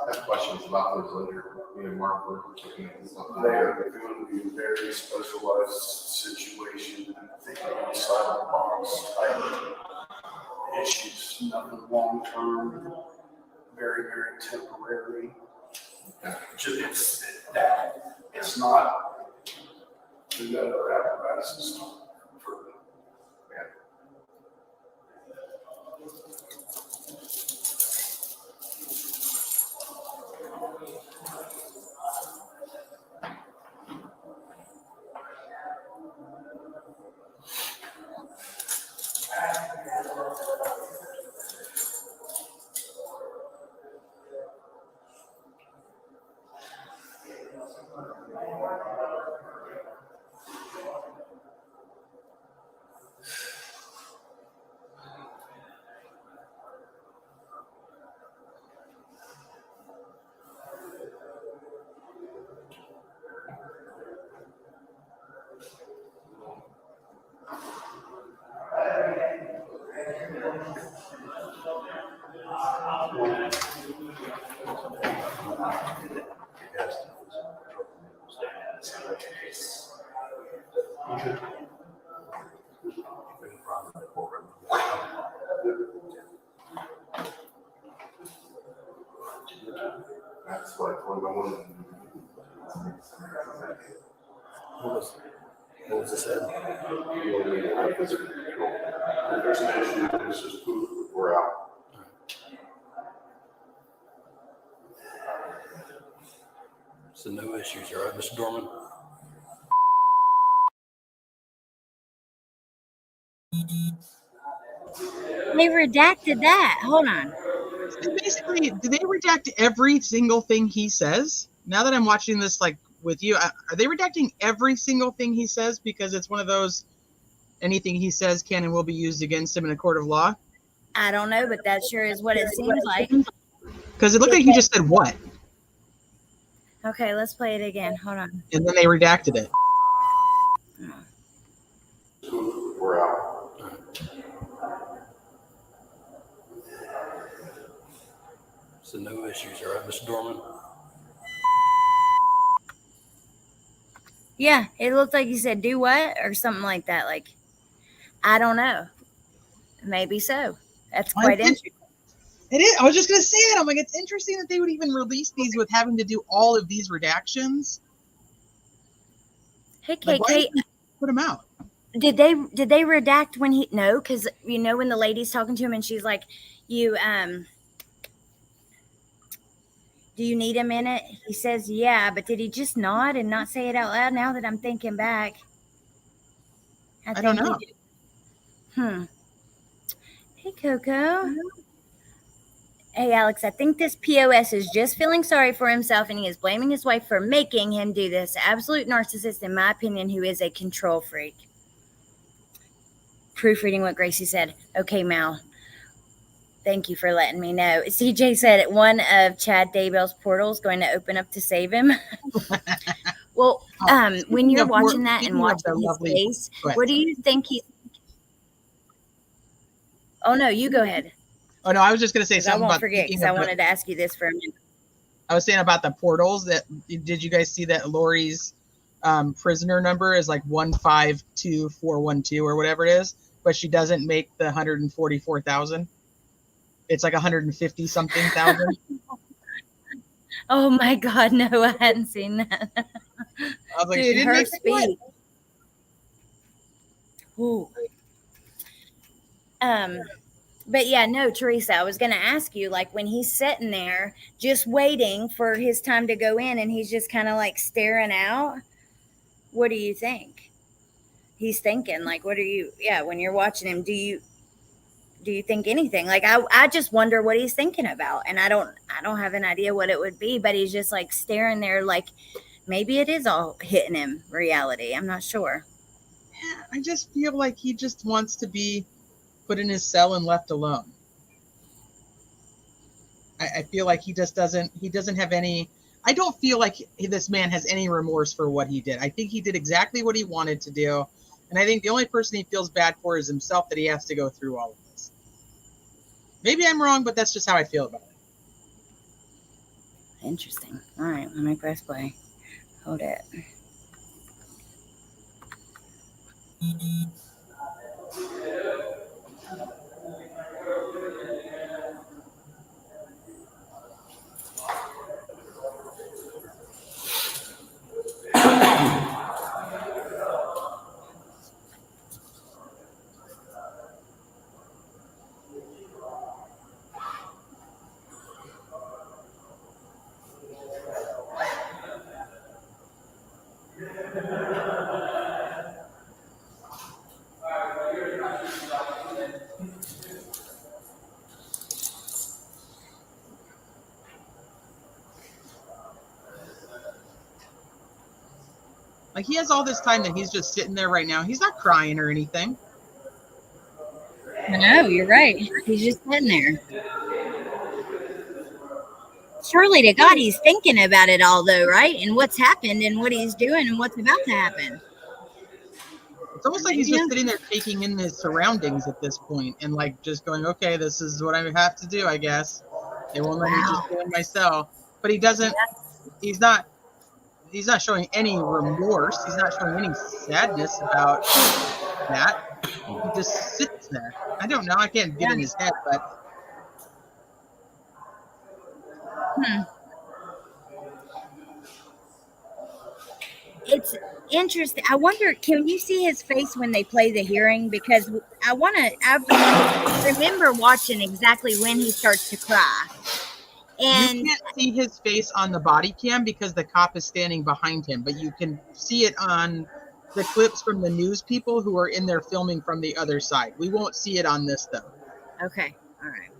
Have questions about those later. Me and Mark were looking at something. They're going to be a very specialized situation. I think outside the box type issues, nothing long term, very, very temporary. It's not another apparatus for That's like what I want. What was this? If there's an issue, it's just poof, we're out. So no issues, all right, Mr. Doerman? They redacted that. Hold on. Basically, do they redact every single thing he says? Now that I'm watching this, like with you, are they redacting every single thing he says? Because it's one of those, anything he says can and will be used against him in a court of law. I don't know, but that sure is what it seems like. Because it looked like he just said what, Okay, let's play it again. Hold on. and then they redacted it. We're out. So no issues, all right, Mr. Doerman? Yeah, it looked like he said do what or something like that. Like, I don't know. Maybe so. That's quite interesting. It is. I was just gonna say that. I'm like, it's interesting that they would even release these with having to do all of these redactions. Hey, Like, why KK, didn't you put them out? did they redact when he no? Because you know when the lady's talking to him and she's like, "You do you need a minute?" He says, "Yeah," but did he just nod and not say it out loud? Now that I'm thinking back, I don't know. Hey, Coco. Hey, Alex, I think this POS is just feeling sorry for himself and he is blaming his wife for making him do this. Absolute narcissist, in my opinion, who is a control freak. Proofreading what Gracie said. Okay, Mal. Thank you for letting me know. CJ said one of Chad Daybell's portals going to open up to save him. Well, when you're watching that and watching his face, what do you think he... Oh, no, you go ahead. Oh no, I was just gonna say I something won't about. forget because I wanted to ask you this for a minute. I was saying about the portals. That did you guys see that Lori's prisoner number is like 152412 or whatever it is, but she doesn't make the 144,000. It's like 150 something thousand. Oh my God, no, I hadn't seen that. I was like, Dude, her speed. Ooh. But yeah, no, Teresa, I was going to ask you, like when he's sitting there just waiting for his time to go in and he's just kind of like staring out, what do you think he's thinking? Like, what are you, when you're watching him, do you think anything? Like, I just wonder what he's thinking about. And I don't have an idea what it would be, but he's just like staring there. Like maybe it is all hitting him reality. I'm not sure. Yeah, I just feel like he just wants to be put in his cell and left alone. I feel like he doesn't have any, I don't feel like this man has any remorse for what he did. I think he did exactly what he wanted to do. And I think the only person he feels bad for is himself, that he has to go through all of this. Maybe I'm wrong, but that's just how I feel about it. Interesting. All right, let me press play. Hold it. Like he has all this time that he's just sitting there right now. He's not crying or anything. I know, you're right. He's just sitting there. Surely to God, he's thinking about it all, though, right? And what's happened and what he's doing and what's about to happen. It's almost like he's just sitting there taking in his surroundings at this point and like just going, okay, this is what I have to do, I guess. They won't let me just go in my cell. but he doesn't. He's not showing any remorse. He's not showing any sadness about that. He just sits there. I don't know. I can't get in his head, but It's interesting. I wonder, can you see his face when they play the hearing? Because I remember watching exactly when he starts to cry. And you can't see his face on the body cam because the cop is standing behind him, but you can see it on the clips from the news people who are in there filming from the other side. We won't see it on this, though. okay, all right.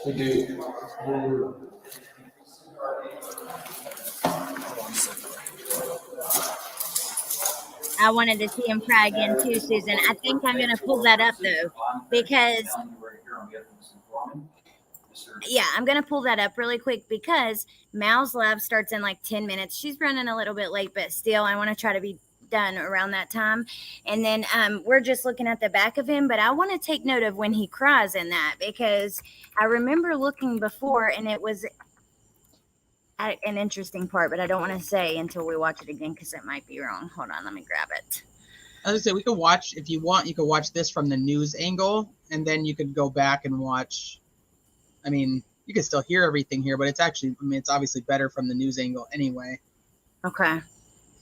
We do. I wanted to see him cry again too, Susan. I think I'm going to pull that up though, because I'm going to pull that up really quick because Mal's lab starts in like 10 minutes. She's running a little bit late, but still, I want to try to be done around that time. And then we're just looking at the back of him, but I want to take note of when he cries in that, because I remember looking before and it was an interesting part, but I don't want to say until we watch it again because it might be wrong. Hold on, let me grab it. I was gonna say, we could watch, if you want, you could watch this from the news angle, and then you could go back and watch. I mean, you can still hear everything here, but it's actually, it's obviously better from the news angle anyway. Okay.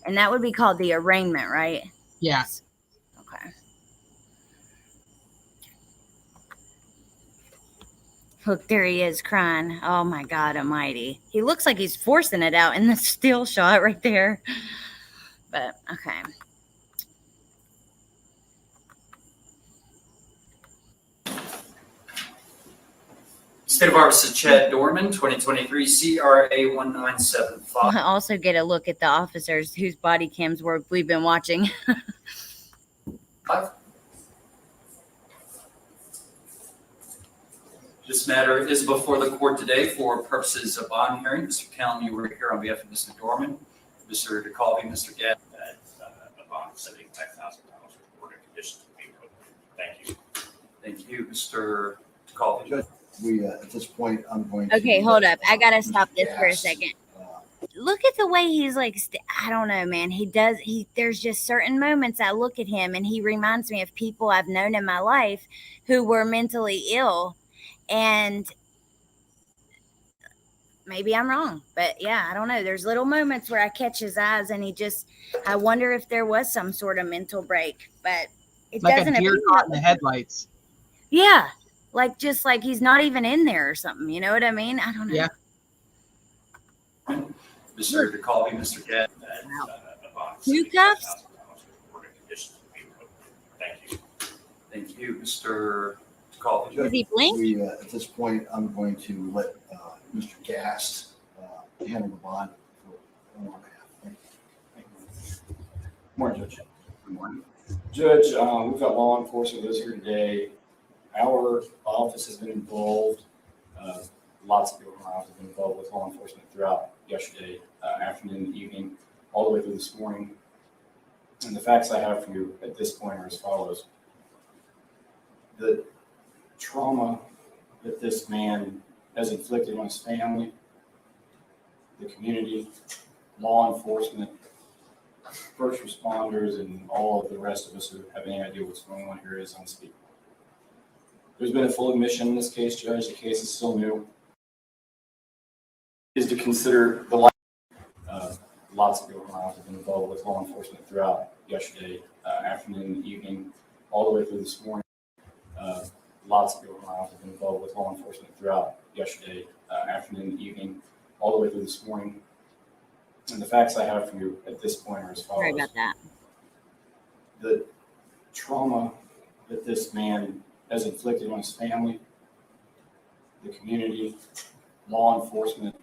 And that would be called the arraignment, right? Yeah. Okay. Look, there he is crying. Oh my God almighty. He looks like he's forcing it out in the still shot right there. But, okay. State of Officer Chad Doerman, 2023 CRA 1975. We'll also get a look at the officers whose body cams we've been watching. This matter is before the court today for purposes of bond hearing. Mr. Callan, you were here on behalf of Mr. Doerman. Mr. DeCalvi, Mr. Gadd. A bond of $75,000 reported conditions to be put. Thank you. Thank you, Mr. DeCalvi. Judge, we, at this point, I'm going to. Okay, hold up. I got to stop this for a second. Look at the way he's like, I don't know, man. There's just certain moments I look at him and he reminds me of people I've known in my life who were mentally ill. And maybe I'm wrong, but yeah, I don't know. There's little moments where I catch his eyes and I wonder if there was some sort of mental break, but it like doesn't a deer caught in the headlights. Yeah. Just like he's not even in there or something. You know what I mean? I don't know. Yeah. Mr. DeCalvi, Mr. Gadd. Two cuffs? Thank you. Thank you, Mr. DeCalvi. Does he blink? We, at this point, I'm going to let Mr. Gast handle the bond on our behalf. Thank you. Morning, Judge. Good morning. Judge, we've got law enforcement with us here today. Our office has been involved. Lots of people in our office have been involved with law enforcement throughout yesterday, afternoon, and evening, all the way through this morning. And the facts I have for you at this point are as follows. The trauma that this man has inflicted on his family, the community, law enforcement, first responders, and all of the rest of us who have any idea what's going on here is unspeakable. There's been a full admission in this case, Judge. The case is still new. Is to consider the life. Lots of people in our office have been involved with law enforcement throughout yesterday, afternoon, and evening, all the way through this morning. Lots of people in our office have been involved with law enforcement throughout yesterday, afternoon, and evening, all the way through this morning. And the facts I have for you at this point are as follows. Sorry about that. The trauma that this man has inflicted on his family, the community, law enforcement,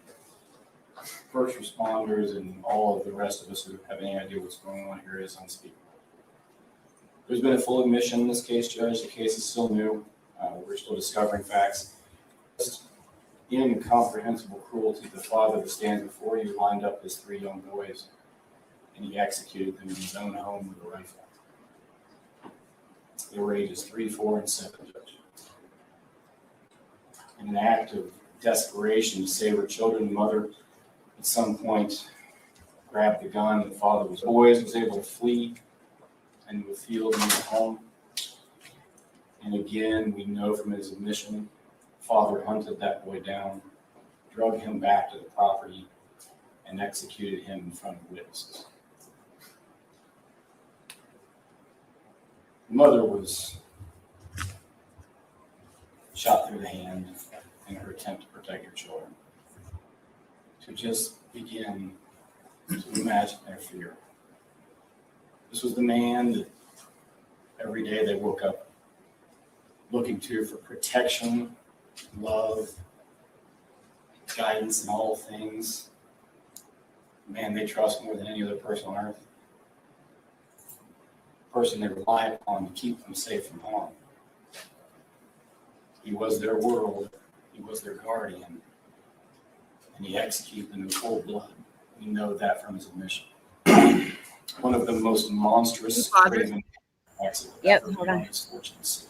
first responders, and all of the rest of us who have any idea what's going on here is unspeakable. There's been a full admission in this case, Judge. The case is still new. We're still discovering facts. Just incomprehensible cruelty. The father that stands before you lined up his 3 young boys, and he executed them in his own home with a rifle. They were ages 3, 4, and 7, Judge. In an act of desperation to save her children, the mother at some point grabbed the gun. The father was able to flee into a field near home. And again, we know from his admission, father hunted that boy down, drug him back to the property, and executed him in front of witnesses. The mother was shot through the hand in her attempt to protect her children. To just begin to imagine their fear. This was the man that every day they woke up looking to for protection, love, guidance in all things. The man they trust more than any other person on earth. The person they rely upon to keep them safe from harm. He was their world. He was their guardian. And he executed them in cold blood. We know that from his admission. One of the most monstrous craven acts of misfortunes.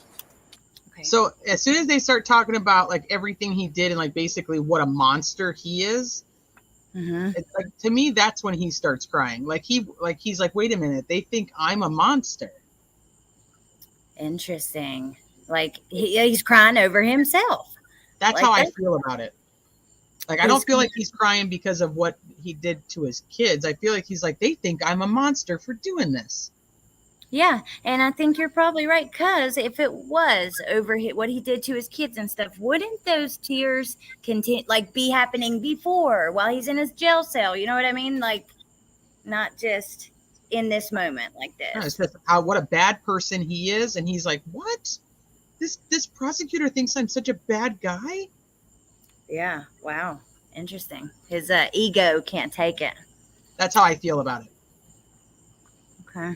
Okay. So as soon as they start talking about like everything he did and like basically what a monster he is, it's like, to me, that's when he starts crying. He's like, wait a minute, they think I'm a monster. Interesting. Like he's crying over himself. That's Like how I that? feel about it. Like, I don't feel like he's crying because of what he did to his kids. I feel like he's like, they think I'm a monster for doing this. Yeah, and I think you're probably right, because if it was over what he did to his kids and stuff, wouldn't those tears continue, like, be happening before while he's in his jail cell? You know what I mean? Like, not just in this moment like this. No, it's just what a bad person he is, and he's like, what? This prosecutor thinks I'm such a bad guy? Yeah, wow, interesting. His ego can't take it. That's how I feel about it. Okay.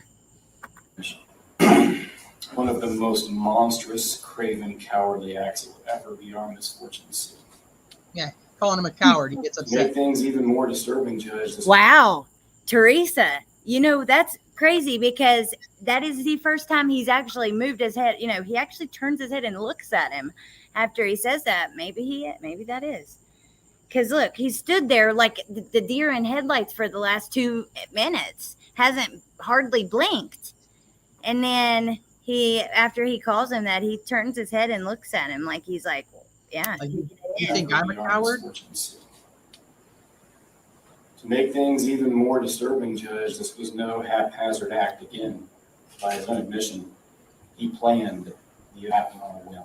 One of the most monstrous, craven, cowardly acts that will ever be our misfortune to see. Yeah, calling him a coward, he gets To upset. make things even more disturbing, Judge. Wow, Teresa, you know, that's crazy, because that is the first time he's actually moved his head. You know, he actually turns his head and looks at him after he says that. Maybe that is. Because look, he stood there like the deer in headlights for the last 2 minutes, hasn't hardly blinked. And then after he calls him that, he turns his head and looks at him like he's like, well, yeah. Like, you think I'm a coward? To make things even more disturbing, Judge, this was no haphazard act. Again, by his own admission, he planned the act on a whim.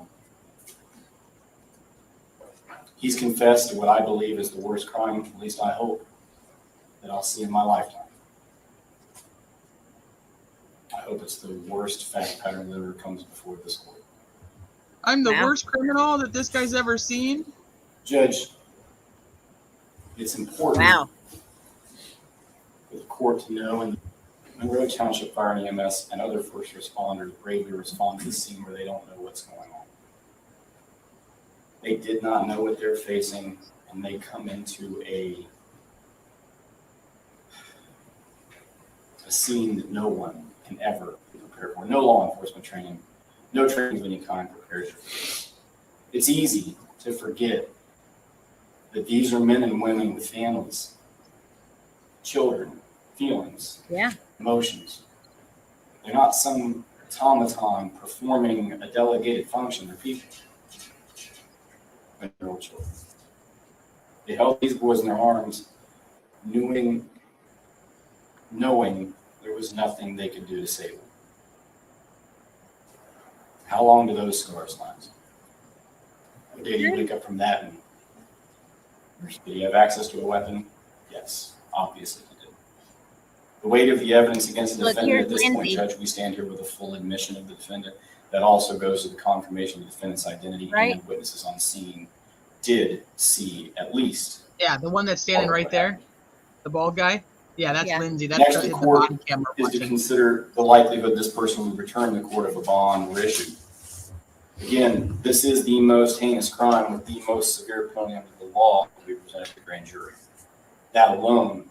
He's confessed to what I believe is the worst crime, at least I hope, that I'll see in my lifetime. I hope it's the worst fact pattern that ever comes before this court. I'm the Wow. worst criminal that this guy's ever seen? Judge, it's important for the court to know, and Monroe Township Fire and EMS and other first responders bravely respond to the scene where they don't know what's going on. They did not know what they're facing, and they come into a scene that no one can ever prepare for. No law enforcement training, no training of any kind prepares you for this. It's easy to forget that these are men and women with families, children, feelings, emotions. They're not some automaton performing a delegated function. They're people. They're children. They held these boys in their arms, knowing there was nothing they could do to save them. How long do those scars last? What day do you wake up from that? And did he have access to a weapon? Yes, obviously he did. The weight of the evidence against the defendant at this point, Judge, we stand here with a full admission of the defendant. That also goes to the confirmation of the defendant's identity and witnesses on scene did see at least. Yeah, the one that's standing right there, the bald guy. Yeah, that's Yeah. Lindsay. That's Next, the the court body camera is to watching. consider the likelihood this person would return to the court if a bond were issued. Again, this is the most heinous crime with the most severe penalty under the law to be presented to the grand jury. That alone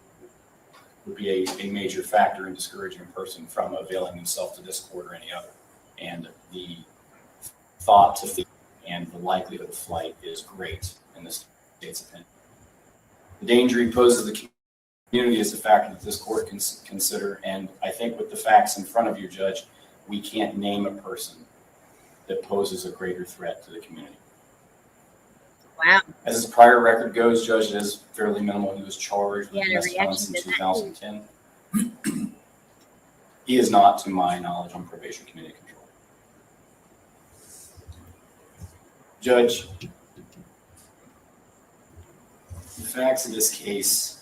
would be a major factor in discouraging a person from availing himself to this court or any other. And the thought to flee and the likelihood of flight is great in this state's opinion. The danger he poses to the community is a factor that this court can consider. And I think with the facts in front of you, Judge, we can't name a person that poses a greater threat to the community. Wow. As his prior record goes, Judge, it is fairly minimal. He was charged with Yeah, the domestic violence in reaction to that. 2010. He is not, to my knowledge, on probation community control. Judge, the facts of this case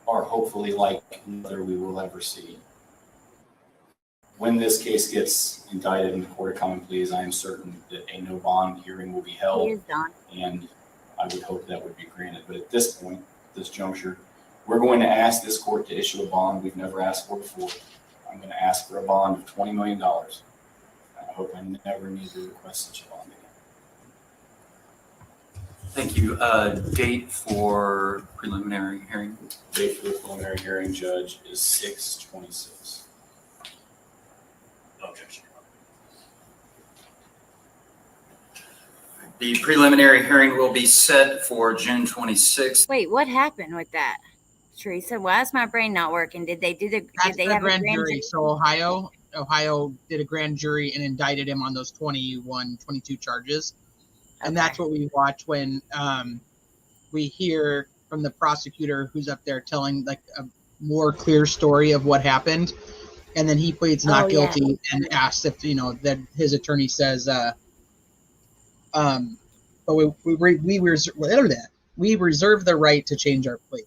are hopefully like whether we will ever see. When this case gets indicted in the court of common pleas, I am certain that a no bond hearing will be held. He is done. And I would hope that would be granted. But at this point, this juncture, we're going to ask this court to issue a bond we've never asked for before. I'm going to ask for a bond of $20 million. I hope I never need to request such a bond again. Thank you. Date for preliminary hearing? Date for the preliminary hearing, Judge, is 6/26. Objection. The preliminary hearing will be set for June 26th. Wait, what happened with that, Teresa? Why is my brain not working? Did they That's they the have a grand jury. So Ohio did a grand jury and indicted him on those 22 charges. And that's what we watch when we hear from the prosecutor who's up there telling like a more clear story of what happened. And then he pleads not guilty and asks if, that his attorney says, but we reserve the right to change our plea.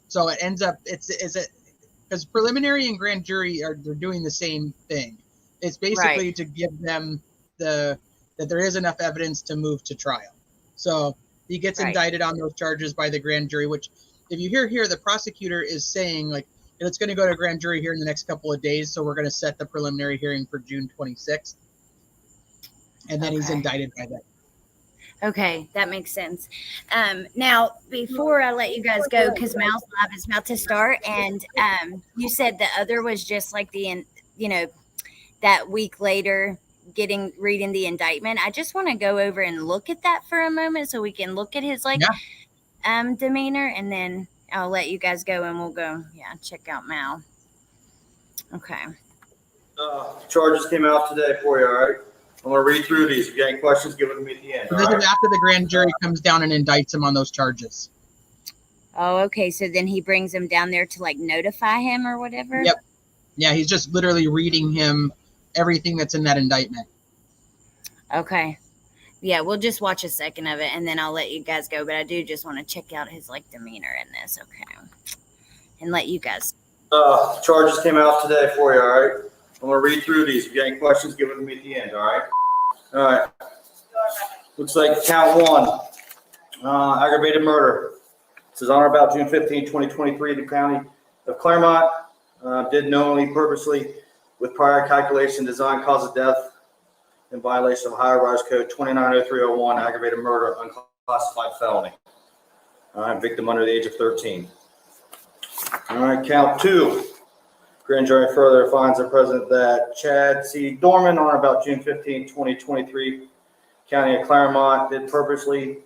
So it ends up, because preliminary and grand jury they're doing the same thing. It's basically to give them that there is enough evidence to move to trial. So he gets indicted on those charges by the grand jury, which if you hear here, the prosecutor is saying like, it's going to go to grand jury here in the next couple of days. So we're going to set the preliminary hearing for June 26th. And then he's indicted by that. Okay, that makes sense. Now, before I let you guys go, because Mouse Lab is about to start, and you said the other was just like that week later reading the indictment. I just want to go over and look at that for a moment so we can look at his demeanor, and then I'll let you guys go and we'll go check out Mal. Okay. Charges came out today for you, all right? I'm going to read through these. If you got any questions, give them to me at the end. This is after the grand jury comes down and indicts him on those charges. Oh, okay. So then he brings him down there to like notify him or whatever? Yep. Yeah, he's just literally reading him everything that's in that indictment. Okay. Yeah, we'll just watch a second of it and then I'll let you guys go. But I do just want to check out his like demeanor in this. Okay. And let you guys. Charges came out today for you, all right? I'm going to read through these. If you got any questions, give them to me at the end, all right? All right. Looks like count one, aggravated murder. This is on or about June 15, 2023, the county of Claremont did knowingly, purposely, with prior calculation, design, cause of death in violation of Ohio Rise Code 290301, aggravated murder, unclassified felony. All right, victim under the age of 13. All right, count two. Grand jury further finds the president that Chad C. Doerman on or about June 15, 2023, County of Claremont did purposely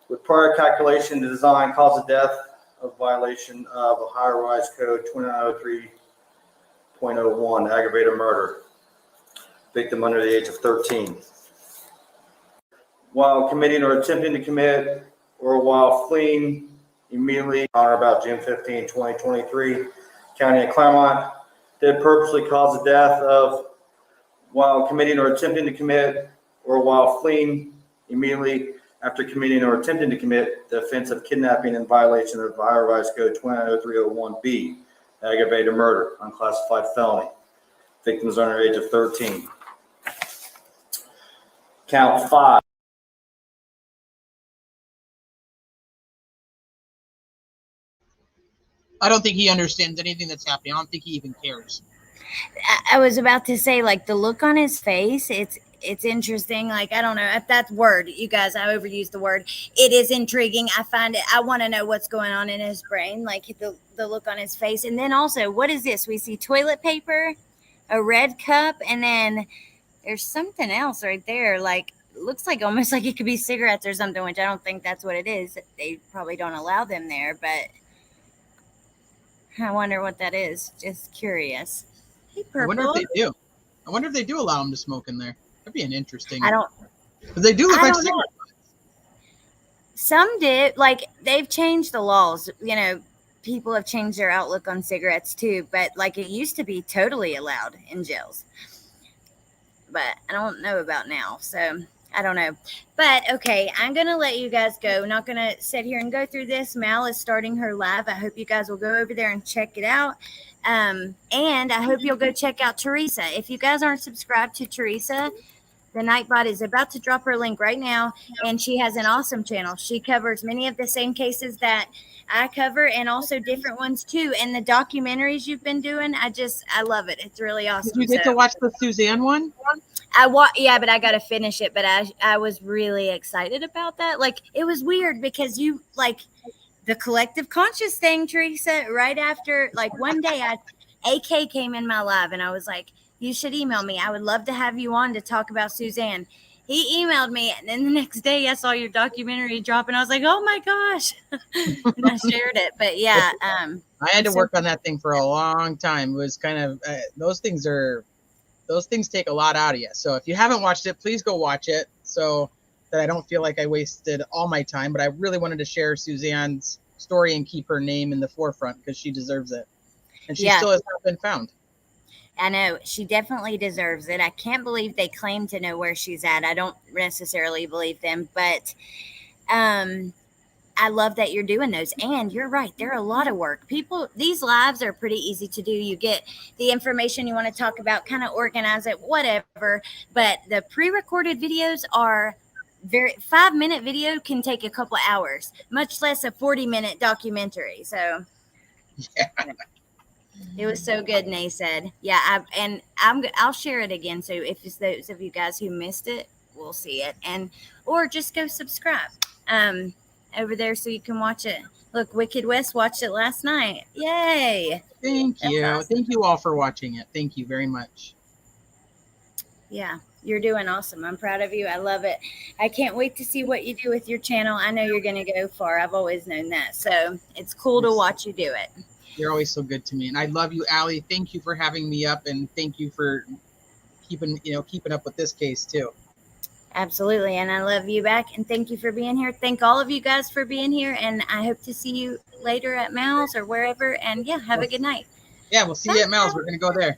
with prior calculation to design cause of death of violation of Ohio Rise Code 2903.01, aggravated murder. Victim under the age of 13. While committing or attempting to commit or while fleeing immediately on or about June 15, 2023, County of Claremont did purposely cause the death of while committing or attempting to commit or while fleeing immediately after committing or attempting to commit the offense of kidnapping in violation of Ohio Rise Code 290301B, aggravated murder, unclassified felony. Victims under the age of 13. Count five. I don't think he understands anything that's happening. I don't think he even cares. I was about to say, like, the look on his face, it's interesting. Like, I don't know if that word, you guys, I overused the word. It is intriguing. I find it, I want to know what's going on in his brain, like the look on his face. And then also, what is this? We see toilet paper, a red cup, and then there's something else right there. Like, looks like almost like it could be cigarettes or something, which I don't think that's what it is. They probably don't allow them there, but I wonder what that is. Just curious. Hey, I wonder Purple. if they do. I wonder if they do allow him to smoke in there. That'd be an interesting. I don't. Because they do look I like don't know. cigarettes. Some did. Like, they've changed the laws. You know, people have changed their outlook on cigarettes too. But like, it used to be totally allowed in jails. But I don't know about now. So I don't know. But okay, I'm going to let you guys go. Not going to sit here and go through this. Mal is starting her live. I hope you guys will go over there and check it out. And I hope you'll go check out Teresa. If you guys aren't subscribed to Teresa, the Nightbot is about to drop her link right now. And she has an awesome channel. She covers many of the same cases that I cover and also different ones too. And the documentaries you've been doing, I love it. It's really awesome. Did you get to watch the Suzanne one? Yeah, but I got to finish it. But I was really excited about that. Like, it was weird because you, like, the collective conscious thing, Teresa, right after, like, one day AK came in my live and I was like, you should email me. I would love to have you on to talk about Suzanne. He emailed me, and then the next day I saw your documentary drop, and I was like, oh my gosh. And I shared it. But yeah. I had to work on that thing for a long time. It was kind of, those things take a lot out of you. So if you haven't watched it, please go watch it so that I don't feel like I wasted all my time. But I really wanted to share Suzanne's story and keep her name in the forefront because she deserves it. And she still has not been found. I know, she definitely deserves it. I can't believe they claim to know where she's at. I don't necessarily believe them, but I love that you're doing those. And you're right, they're a lot of work. These lives are pretty easy to do. You get the information you want to talk about, kind of organize it, whatever. But the pre-recorded videos are 5-minute video can take a couple of hours, much less a 40-minute documentary. So yeah. It was so good, Nay said. Yeah, I'll share it again. So if it's those of you guys who missed it, we'll see it, or just go subscribe over there so you can watch it. Look, Wicked West watched it last night. Yay! Thank you. Awesome. Thank you all for watching it. Thank you very much. Yeah, you're doing awesome. I'm proud of you. I love it. I can't wait to see what you do with your channel. I know you're going to go far. I've always known that. So it's cool to watch you do it. You're always so good to me. And I love you, Allie. Thank you for having me up. And thank you for keeping up with this case too. Absolutely. And I love you back. And thank you for being here. Thank all of you guys for being here. And I hope to see you later at Mal's or wherever. And yeah, have a good night. Yeah, we'll see you at Mal's. We're going to go there.